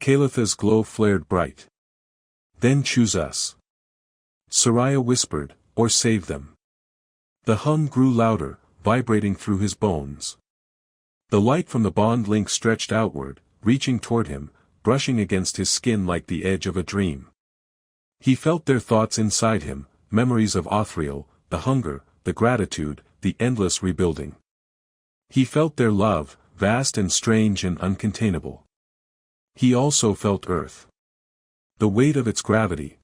Kalitha's glow flared bright. "Then choose us." Soraya whispered, "Or save them." The hum grew louder, vibrating through his bones. The light from the bond link stretched outward, reaching toward him, brushing against his skin like the edge of a dream. He felt their thoughts inside him, memories of Othriel, the hunger, the gratitude, the endless rebuilding. He felt their love, vast and strange and uncontainable. He also felt Earth. The weight of its gravity.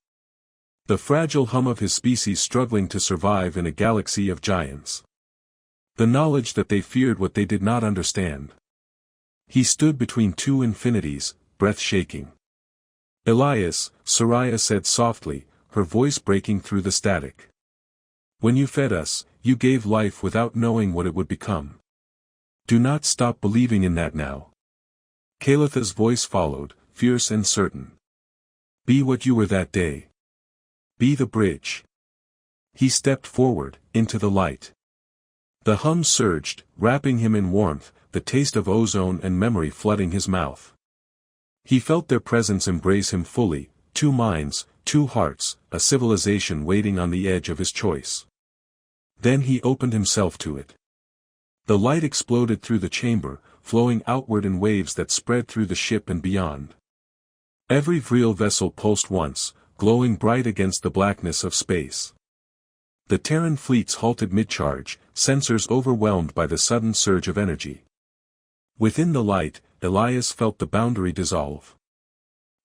The fragile hum of his species struggling to survive in a galaxy of giants. The knowledge that they feared what they did not understand. He stood between two infinities, breath shaking. Elias, Soraya said softly, her voice breaking through the static. When you fed us, you gave life without knowing what it would become. Do not stop believing in that now. Kalitha's voice followed, fierce and certain. Be what you were that day. Be the bridge. He stepped forward, into the light. The hum surged, wrapping him in warmth, the taste of ozone and memory flooding his mouth. He felt their presence embrace him fully, two minds, two hearts, a civilization waiting on the edge of his choice. Then he opened himself to it. The light exploded through the chamber, flowing outward in waves that spread through the ship and beyond. Every Vril vessel pulsed once, glowing bright against the blackness of space. The Terran fleets halted mid-charge, sensors overwhelmed by the sudden surge of energy. Within the light, Elias felt the boundary dissolve.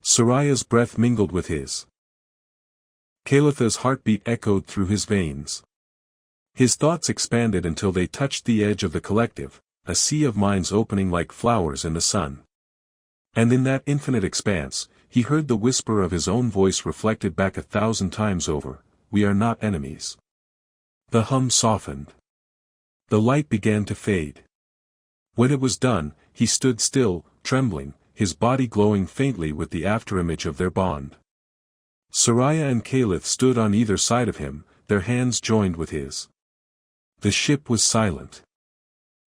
Soraya's breath mingled with his. Kalitha's heartbeat echoed through his veins. His thoughts expanded until they touched the edge of the collective, a sea of minds opening like flowers in the sun. And in that infinite expanse, he heard the whisper of his own voice reflected back 1,000 times over, we are not enemies. The hum softened. The light began to fade. When it was done, he stood still, trembling, his body glowing faintly with the afterimage of their bond. Soraya and Kalith stood on either side of him, their hands joined with his. The ship was silent.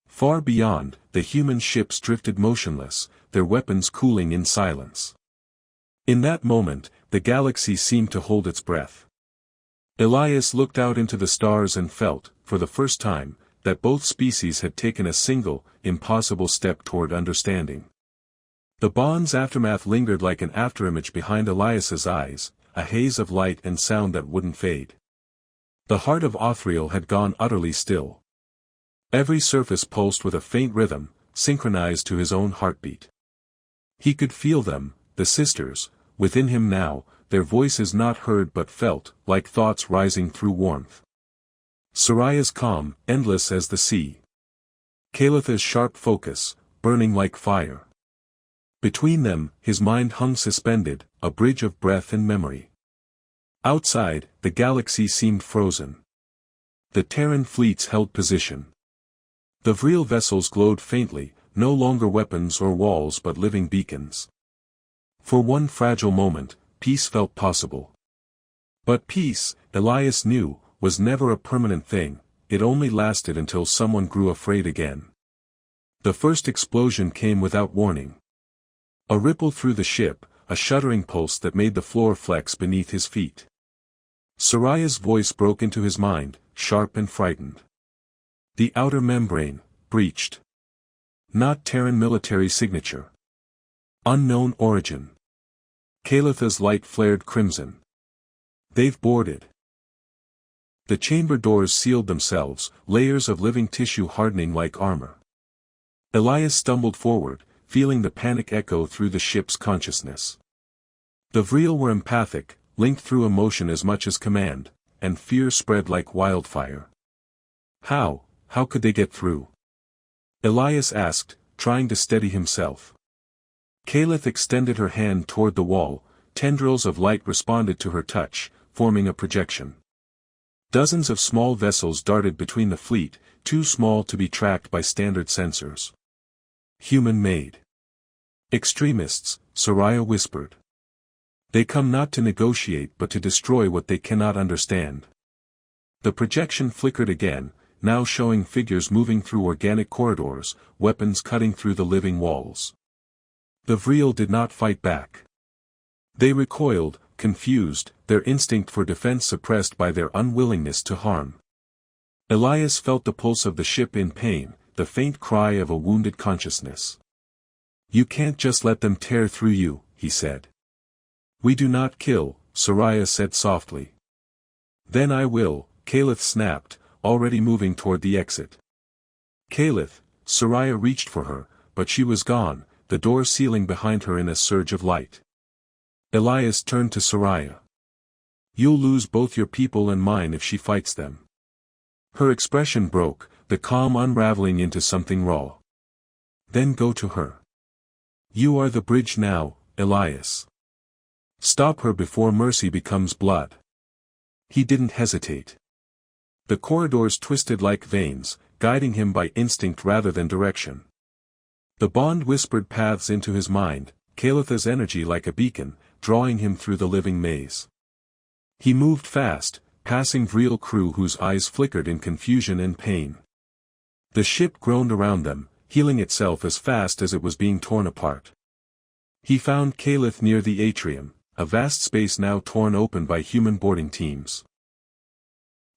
Far beyond, the human ships drifted motionless, their weapons cooling in silence. In that moment, the galaxy seemed to hold its breath. Elias looked out into the stars and felt, for the first time, that both species had taken a single, impossible step toward understanding. The bond's aftermath lingered like an afterimage behind Elias's eyes, a haze of light and sound that wouldn't fade. The heart of Othriel had gone utterly still. Every surface pulsed with a faint rhythm, synchronized to his own heartbeat. He could feel them, the sisters, within him now, their voices not heard but felt, like thoughts rising through warmth. Soraya's calm, endless as the sea. Kalitha's sharp focus, burning like fire. Between them, his mind hung suspended, a bridge of breath and memory. Outside, the galaxy seemed frozen. The Terran fleets held position. The Vril vessels glowed faintly, no longer weapons or walls but living beacons. For one fragile moment, peace felt possible. But peace, Elias knew, was never a permanent thing, it only lasted until someone grew afraid again. The first explosion came without warning. A ripple through the ship, a shuddering pulse that made the floor flex beneath his feet. Soraya's voice broke into his mind, sharp and frightened. The outer membrane, breached. Not Terran military signature. Unknown origin. Kalitha's light flared crimson. They've boarded. The chamber doors sealed themselves, layers of living tissue hardening like armor. Elias stumbled forward, feeling the panic echo through the ship's consciousness. The Vril were empathic, linked through emotion as much as command, and fear spread like wildfire. How could they get through? Elias asked, trying to steady himself. Kalith extended her hand toward the wall, tendrils of light responded to her touch, forming a projection. Dozens of small vessels darted between the fleet, too small to be tracked by standard sensors. Human-made. Extremists, Soraya whispered. They come not to negotiate but to destroy what they cannot understand. The projection flickered again, now showing figures moving through organic corridors, weapons cutting through the living walls. The Vril did not fight back. They recoiled, confused, their instinct for defense suppressed by their unwillingness to harm. Elias felt the pulse of the ship in pain, the faint cry of a wounded consciousness. You can't just let them tear through you, he said. We do not kill, Soraya said softly. Then I will, Caliph snapped, already moving toward the exit. Caliph, Soraya reached for her, but she was gone, the door sealing behind her in a surge of light. Elias turned to Soraya. You'll lose both your people and mine if she fights them. Her expression broke, the calm unraveling into something raw. Then go to her. You are the bridge now, Elias. Stop her before mercy becomes blood. He didn't hesitate. The corridors twisted like veins, guiding him by instinct rather than direction. The bond whispered paths into his mind, Calitha's energy like a beacon, drawing him through the living maze. He moved fast, passing Vreel crew whose eyes flickered in confusion and pain. The ship groaned around them, healing itself as fast as it was being torn apart. He found Caliph near the atrium, a vast space now torn open by human boarding teams.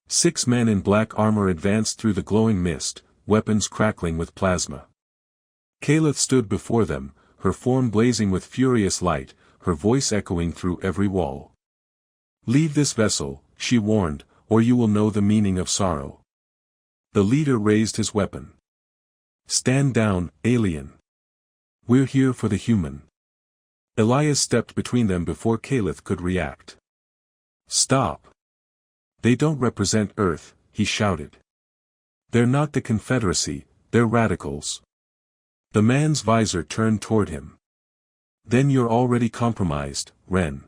6 men in black armor advanced through the glowing mist, weapons crackling with plasma. Caliph stood before them, her form blazing with furious light, her voice echoing through every wall. Leave this vessel, she warned, or you will know the meaning of sorrow. The leader raised his weapon. Stand down, alien. We're here for the human. Elias stepped between them before Caliph could react. Stop. They don't represent Earth, he shouted. They're not the Confederacy, they're radicals. The man's visor turned toward him. Then you're already compromised, Ren.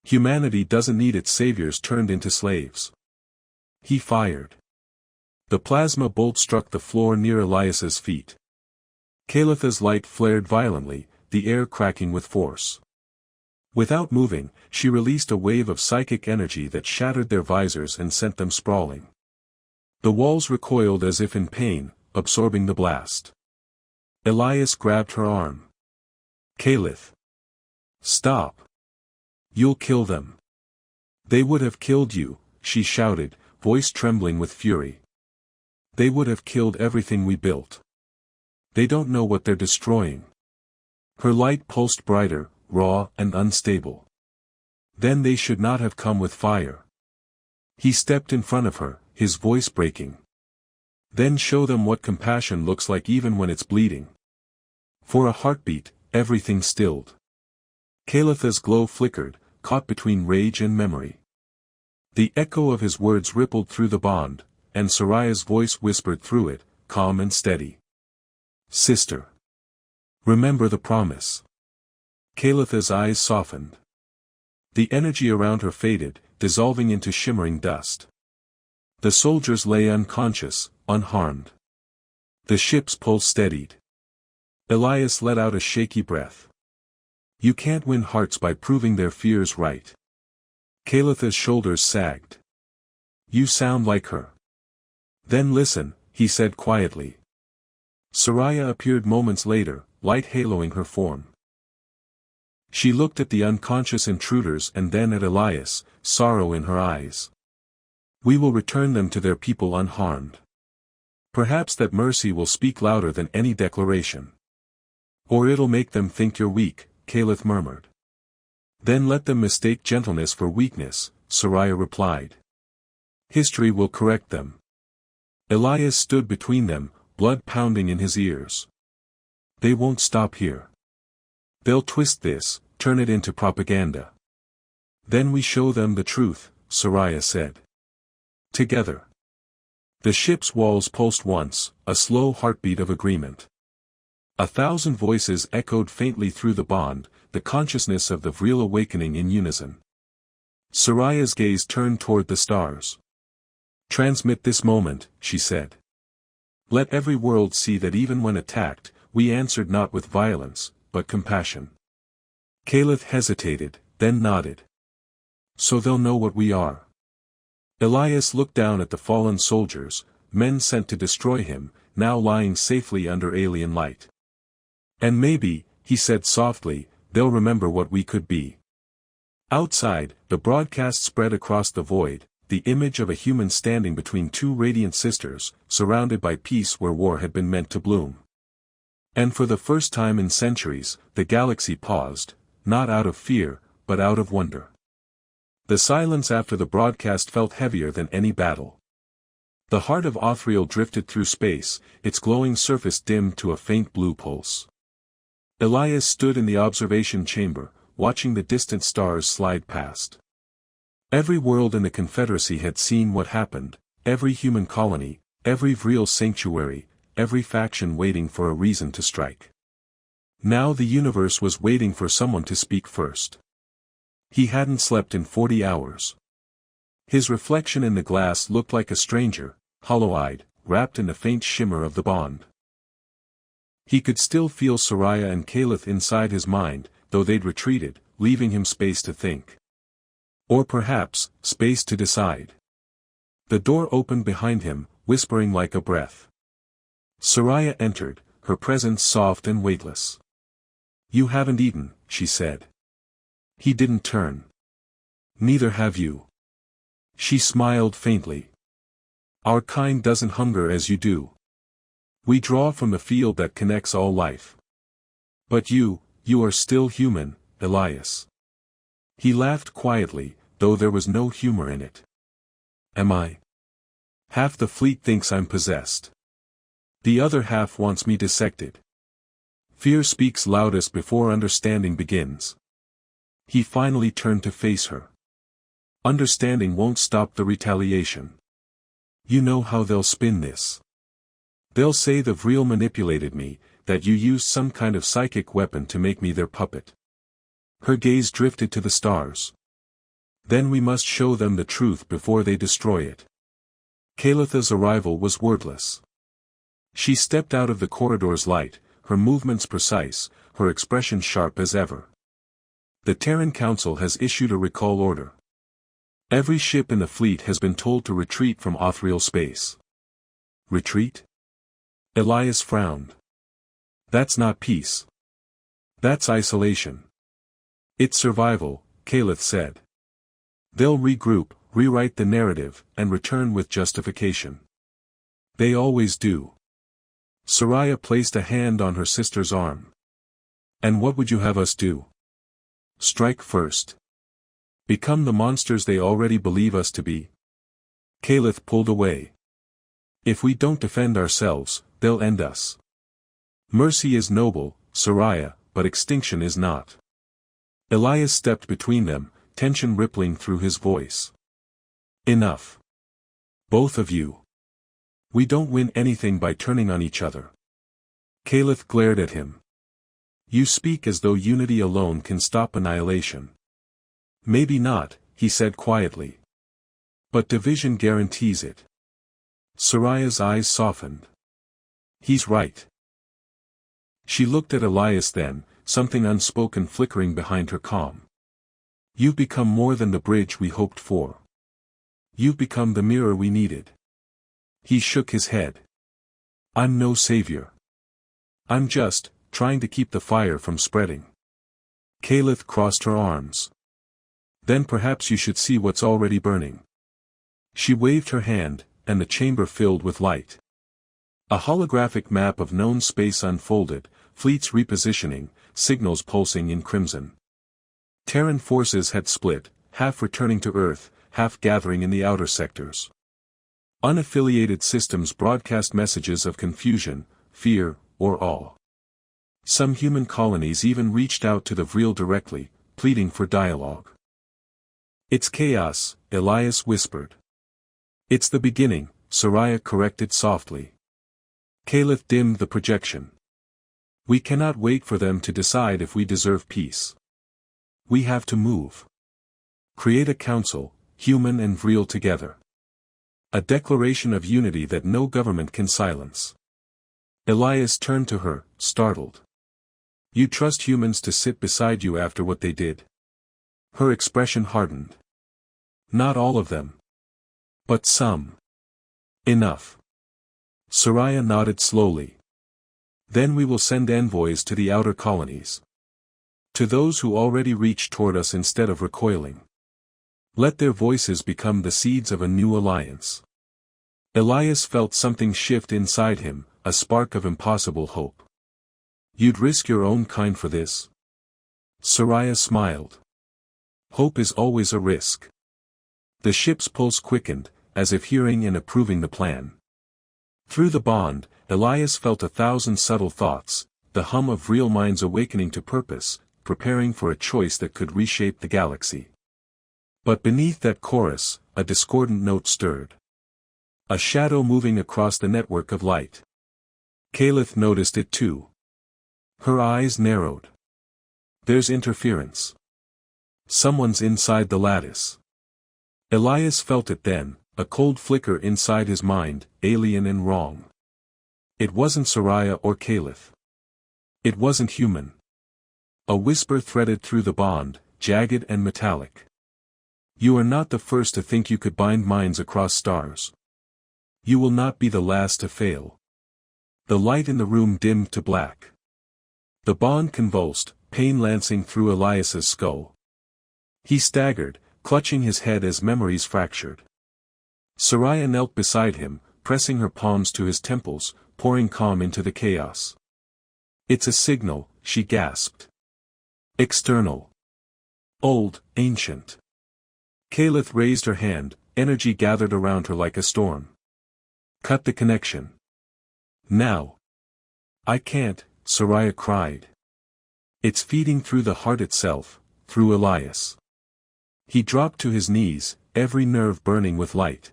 Humanity doesn't need its saviors turned into slaves. He fired. The plasma bolt struck the floor near Elias's feet. Calitha's light flared violently, the air cracking with force. Without moving, she released a wave of psychic energy that shattered their visors and sent them sprawling. The walls recoiled as if in pain, absorbing the blast. Elias grabbed her arm. Caliph. Stop. You'll kill them. They would have killed you, she shouted, voice trembling with fury. They would have killed everything we built. They don't know what they're destroying. Her light pulsed brighter, raw and unstable. Then they should not have come with fire. He stepped in front of her, his voice breaking. Then show them what compassion looks like even when it's bleeding. For a heartbeat, everything stilled. Calitha's glow flickered, caught between rage and memory. The echo of his words rippled through the bond, and Soraya's voice whispered through it, calm and steady. Sister. Remember the promise. Calitha's eyes softened. The energy around her faded, dissolving into shimmering dust. The soldiers lay unconscious, unharmed. The ship's pulse steadied. Elias let out a shaky breath. You can't win hearts by proving their fears right. Calitha's shoulders sagged. You sound like her. Then listen, he said quietly. Soraya appeared moments later, light haloing her form. She looked at the unconscious intruders and then at Elias, sorrow in her eyes. We will return them to their people unharmed. Perhaps that mercy will speak louder than any declaration. Or it'll make them think you're weak, Caliph murmured. Then let them mistake gentleness for weakness, Soraya replied. History will correct them. Elias stood between them, blood pounding in his ears. They won't stop here. They'll twist this, turn it into propaganda. Then we show them the truth, Soraya said. Together. The ship's walls pulsed once, a slow heartbeat of agreement. 1,000 voices echoed faintly through the bond, the consciousness of the Vreel awakening in unison. Soraya's gaze turned toward the stars. Transmit this moment, she said. Let every world see that even when attacked, we answered not with violence, but compassion. Caliph hesitated, then nodded. So they'll know what we are. Elias looked down at the fallen soldiers, men sent to destroy him, now lying safely under alien light. And maybe, he said softly, they'll remember what we could be. Outside, the broadcast spread across the void, the image of a human standing between 2 radiant sisters, surrounded by peace where war had been meant to bloom. And for the first time in centuries, the galaxy paused, not out of fear, but out of wonder. The silence after the broadcast felt heavier than any battle. The heart of Othriel drifted through space, its glowing surface dimmed to a faint blue pulse. Elias stood in the observation chamber, watching the distant stars slide past. Every world in the Confederacy had seen what happened, every human colony, every Vril sanctuary, every faction waiting for a reason to strike. Now the universe was waiting for someone to speak first. He hadn't slept in 40 hours. His reflection in the glass looked like a stranger, hollow-eyed, wrapped in the faint shimmer of the bond. He could still feel Soraya and Caliph inside his mind, though they'd retreated, leaving him space to think. Or perhaps, space to decide. The door opened behind him, whispering like a breath. Soraya entered, her presence soft and weightless. "You haven't eaten," she said. He didn't turn. "Neither have you." She smiled faintly. "Our kind doesn't hunger as you do. We draw from the field that connects all life. But you are still human, Elias." He laughed quietly, though there was no humor in it. "Am I? Half the fleet thinks I'm possessed. The other half wants me dissected. Fear speaks loudest before understanding begins." He finally turned to face her. "Understanding won't stop the retaliation. You know how they'll spin this. They'll say the Vril manipulated me, that you used some kind of psychic weapon to make me their puppet." Her gaze drifted to the stars. "Then we must show them the truth before they destroy it." Calitha's arrival was wordless. She stepped out of the corridor's light, her movements precise, her expression sharp as ever. "The Terran Council has issued a recall order. Every ship in the fleet has been told to retreat from Othriel space." "Retreat?" Elias frowned. "That's not peace. That's isolation." "It's survival," Caliph said. "They'll regroup, rewrite the narrative, and return with justification. They always do." Soraya placed a hand on her sister's arm. "And what would you have us do? Strike first? Become the monsters they already believe us to be?" Caliph pulled away. "If we don't defend ourselves, they'll end us. Mercy is noble, Soraya, but extinction is not." Elias stepped between them, tension rippling through his voice. "Enough. Both of you. We don't win anything by turning on each other." Caliph glared at him. "You speak as though unity alone can stop annihilation." "Maybe not," he said quietly. "But division guarantees it." Soraya's eyes softened. "He's right." She looked at Elias then, something unspoken flickering behind her calm. "You've become more than the bridge we hoped for. You've become the mirror we needed." He shook his head. "I'm no savior. I'm just trying to keep the fire from spreading." Caliph crossed her arms. "Then perhaps you should see what's already burning." She waved her hand, and the chamber filled with light. A holographic map of known space unfolded, fleets repositioning, signals pulsing in crimson. Terran forces had split, half returning to Earth, half gathering in the outer sectors. Unaffiliated systems broadcast messages of confusion, fear, or awe. Some human colonies even reached out to the Vril directly, pleading for dialogue. "It's chaos," Elias whispered. "It's the beginning," Soraya corrected softly. Caliph dimmed the projection. "We cannot wait for them to decide if we deserve peace. We have to move. Create a council, human and Vril together. A declaration of unity that no government can silence." Elias turned to her, startled. "You trust humans to sit beside you after what they did?" Her expression hardened. "Not all of them. But some. Enough." Soraya nodded slowly. "Then we will send envoys to the outer colonies. To those who already reach toward us instead of recoiling. Let their voices become the seeds of a new alliance." Elias felt something shift inside him, a spark of impossible hope. "You'd risk your own kind for this?" Soraya smiled. "Hope is always a risk." The ship's pulse quickened, as if hearing and approving the plan. Through the bond, Elias felt 1,000 subtle thoughts, the hum of real minds awakening to purpose, preparing for a choice that could reshape the galaxy. But beneath that chorus, a discordant note stirred. A shadow moving across the network of light. Caliph noticed it too. Her eyes narrowed. There's interference. Someone's inside the lattice. Elias felt it then, a cold flicker inside his mind, alien and wrong. It wasn't Soraya or Caliph. It wasn't human. A whisper threaded through the bond, jagged and metallic. You are not the first to think you could bind minds across stars. You will not be the last to fail. The light in the room dimmed to black. The bond convulsed, pain lancing through Elias's skull. He staggered, clutching his head as memories fractured. Soraya knelt beside him, pressing her palms to his temples, pouring calm into the chaos. It's a signal, she gasped. External. Old, ancient. Caliph raised her hand, energy gathered around her like a storm. Cut the connection. Now. I can't, Soraya cried. It's feeding through the heart itself, through Elias. He dropped to his knees, every nerve burning with light.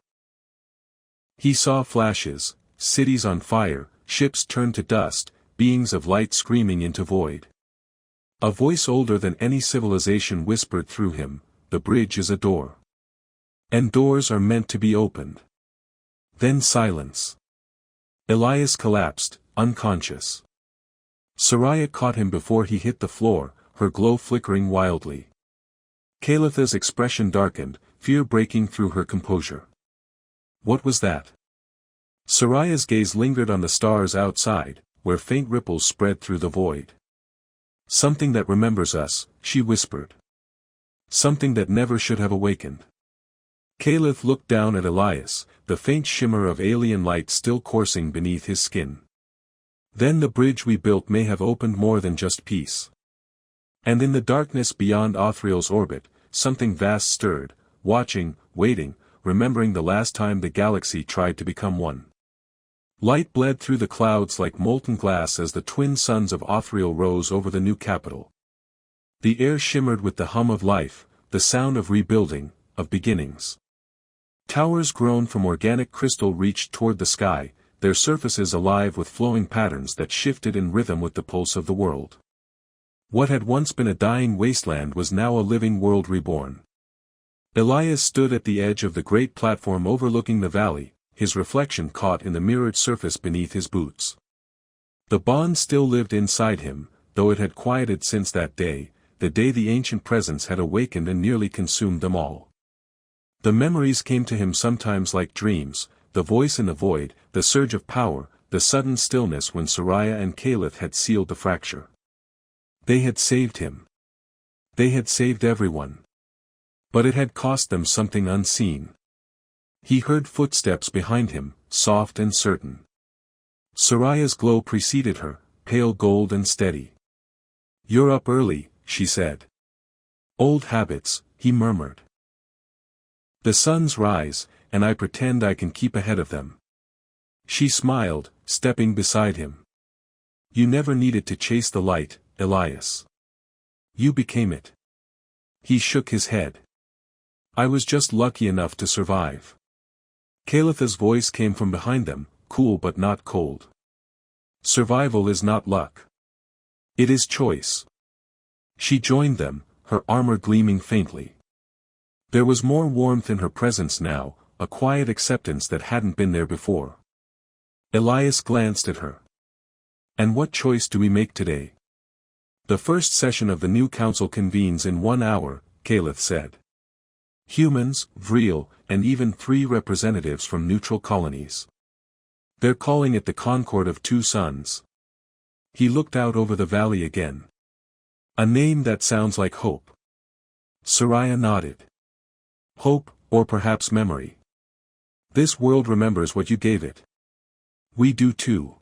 He saw flashes, cities on fire, ships turned to dust, beings of light screaming into void. A voice older than any civilization whispered through him, the bridge is a door. And doors are meant to be opened. Then silence. Elias collapsed, unconscious. Soraya caught him before he hit the floor, her glow flickering wildly. Calitha's expression darkened, fear breaking through her composure. What was that? Soraya's gaze lingered on the stars outside, where faint ripples spread through the void. Something that remembers us, she whispered. Something that never should have awakened. Caliph looked down at Elias, the faint shimmer of alien light still coursing beneath his skin. Then the bridge we built may have opened more than just peace. And in the darkness beyond Othriel's orbit, something vast stirred, watching, waiting, remembering the last time the galaxy tried to become one. Light bled through the clouds like molten glass as the twin suns of Othriel rose over the new capital. The air shimmered with the hum of life, the sound of rebuilding, of beginnings. Towers grown from organic crystal reached toward the sky, their surfaces alive with flowing patterns that shifted in rhythm with the pulse of the world. What had once been a dying wasteland was now a living world reborn. Elias stood at the edge of the great platform overlooking the valley, his reflection caught in the mirrored surface beneath his boots. The bond still lived inside him, though it had quieted since that day, the day the ancient presence had awakened and nearly consumed them all. The memories came to him sometimes like dreams, the voice in the void, the surge of power, the sudden stillness when Soraya and Caliph had sealed the fracture. They had saved him. They had saved everyone. But it had cost them something unseen. He heard footsteps behind him, soft and certain. Soraya's glow preceded her, pale gold and steady. "You're up early," she said. "Old habits," he murmured. "The suns rise, and I pretend I can keep ahead of them." She smiled, stepping beside him. "You never needed to chase the light, Elias. You became it." He shook his head. "I was just lucky enough to survive." Calitha's voice came from behind them, cool but not cold. "Survival is not luck. It is choice." She joined them, her armor gleaming faintly. There was more warmth in her presence now, a quiet acceptance that hadn't been there before. Elias glanced at her. "And what choice do we make today?" "The first session of the new council convenes in 1 hour," Caliph said. "Humans, Vril, and even 3 representatives from neutral colonies. They're calling it the Concord of Two Suns." He looked out over the valley again. "A name that sounds like hope." Soraya nodded. "Hope, or perhaps memory. This world remembers what you gave it. We do too."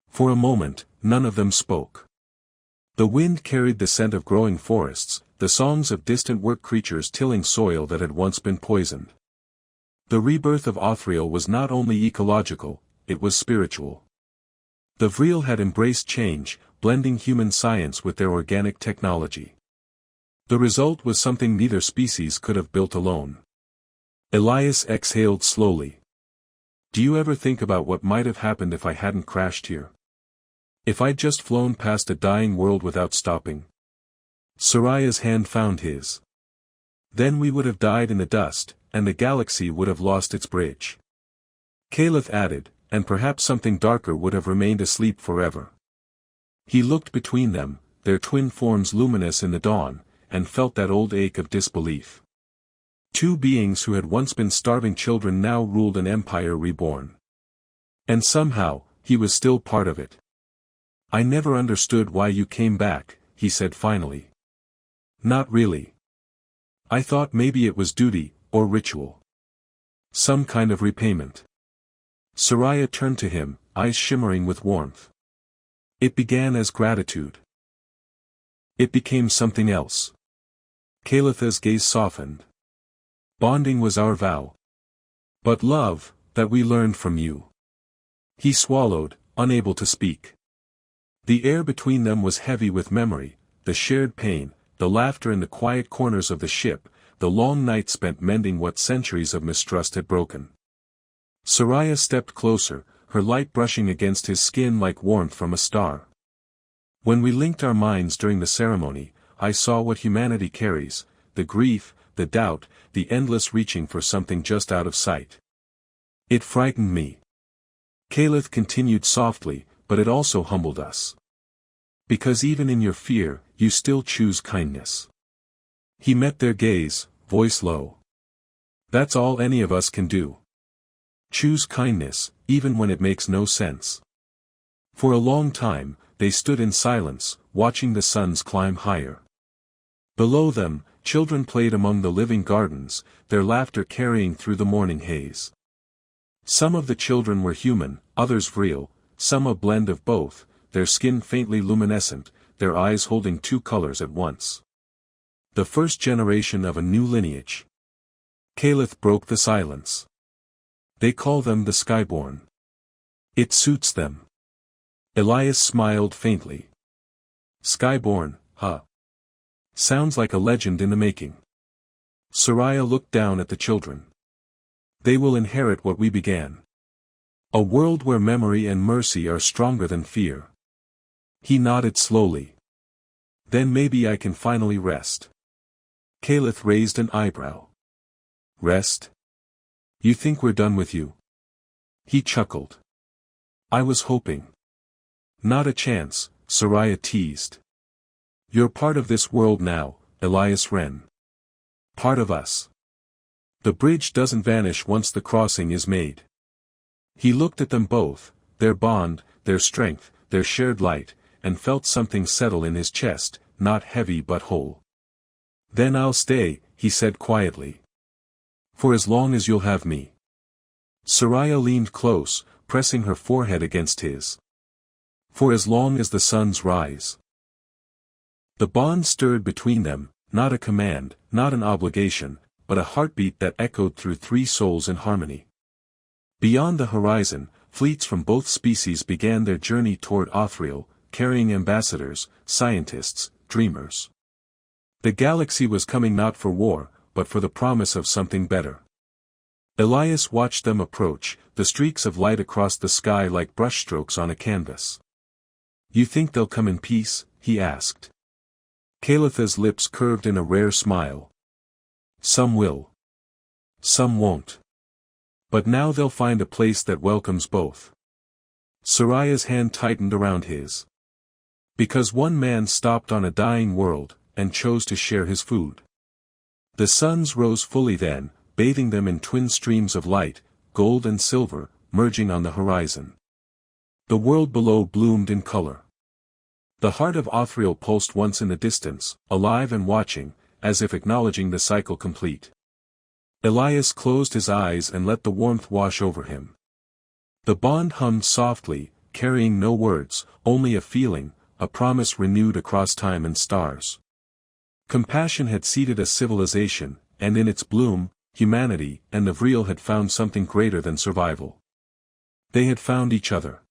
For a moment, none of them spoke. The wind carried the scent of growing forests, the songs of distant work creatures tilling soil that had once been poisoned. The rebirth of Othriel was not only ecological, it was spiritual. The Vril had embraced change, blending human science with their organic technology. The result was something neither species could have built alone. Elias exhaled slowly. Do you ever think about what might have happened if I hadn't crashed here? If I'd just flown past a dying world without stopping? Soraya's hand found his. Then we would have died in the dust, and the galaxy would have lost its bridge. Caliph added, and perhaps something darker would have remained asleep forever. He looked between them, their twin forms luminous in the dawn, and felt that old ache of disbelief. Two beings who had once been starving children now ruled an empire reborn. And somehow, he was still part of it. I never understood why you came back, he said finally. Not really. I thought maybe it was duty, or ritual. Some kind of repayment. Soraya turned to him, eyes shimmering with warmth. It began as gratitude. It became something else. Calitha's gaze softened. Bonding was our vow. But love, that we learned from you. He swallowed, unable to speak. The air between them was heavy with memory, the shared pain, the laughter in the quiet corners of the ship, the long nights spent mending what centuries of mistrust had broken. Soraya stepped closer, her light brushing against his skin like warmth from a star. When we linked our minds during the ceremony, I saw what humanity carries, the grief, the doubt, the endless reaching for something just out of sight. It frightened me. Caliph continued softly, but it also humbled us. Because even in your fear, you still choose kindness. He met their gaze, voice low. That's all any of us can do. Choose kindness, even when it makes no sense. For a long time, they stood in silence, watching the suns climb higher. Below them, children played among the living gardens, their laughter carrying through the morning haze. Some of the children were human, others real, some a blend of both, their skin faintly luminescent, their eyes holding two colors at once. The first generation of a new lineage. Caliph broke the silence. They call them the Skyborn. It suits them. Elias smiled faintly. Skyborn, huh? Sounds like a legend in the making. Soraya looked down at the children. They will inherit what we began. A world where memory and mercy are stronger than fear. He nodded slowly. Then maybe I can finally rest. Caliph raised an eyebrow. Rest? You think we're done with you? He chuckled. I was hoping. Not a chance, Soraya teased. You're part of this world now, Elias Wren. Part of us. The bridge doesn't vanish once the crossing is made. He looked at them both, their bond, their strength, their shared light, and felt something settle in his chest, not heavy but whole. Then I'll stay, he said quietly. For as long as you'll have me. Soraya leaned close, pressing her forehead against his. For as long as the suns rise. The bond stirred between them, not a command, not an obligation, but a heartbeat that echoed through three souls in harmony. Beyond the horizon, fleets from both species began their journey toward Othriel, carrying ambassadors, scientists, dreamers. The galaxy was coming not for war, but for the promise of something better. Elias watched them approach, the streaks of light across the sky like brushstrokes on a canvas. You think they'll come in peace? He asked. Calitha's lips curved in a rare smile. Some will. Some won't. But now they'll find a place that welcomes both. Soraya's hand tightened around his. Because one man stopped on a dying world, and chose to share his food. The suns rose fully then, bathing them in twin streams of light, gold and silver, merging on the horizon. The world below bloomed in color. The heart of Othriel pulsed once in the distance, alive and watching, as if acknowledging the cycle complete. Elias closed his eyes and let the warmth wash over him. The bond hummed softly, carrying no words, only a feeling, a promise renewed across time and stars. Compassion had seeded a civilization, and in its bloom, humanity and the Vril had found something greater than survival. They had found each other.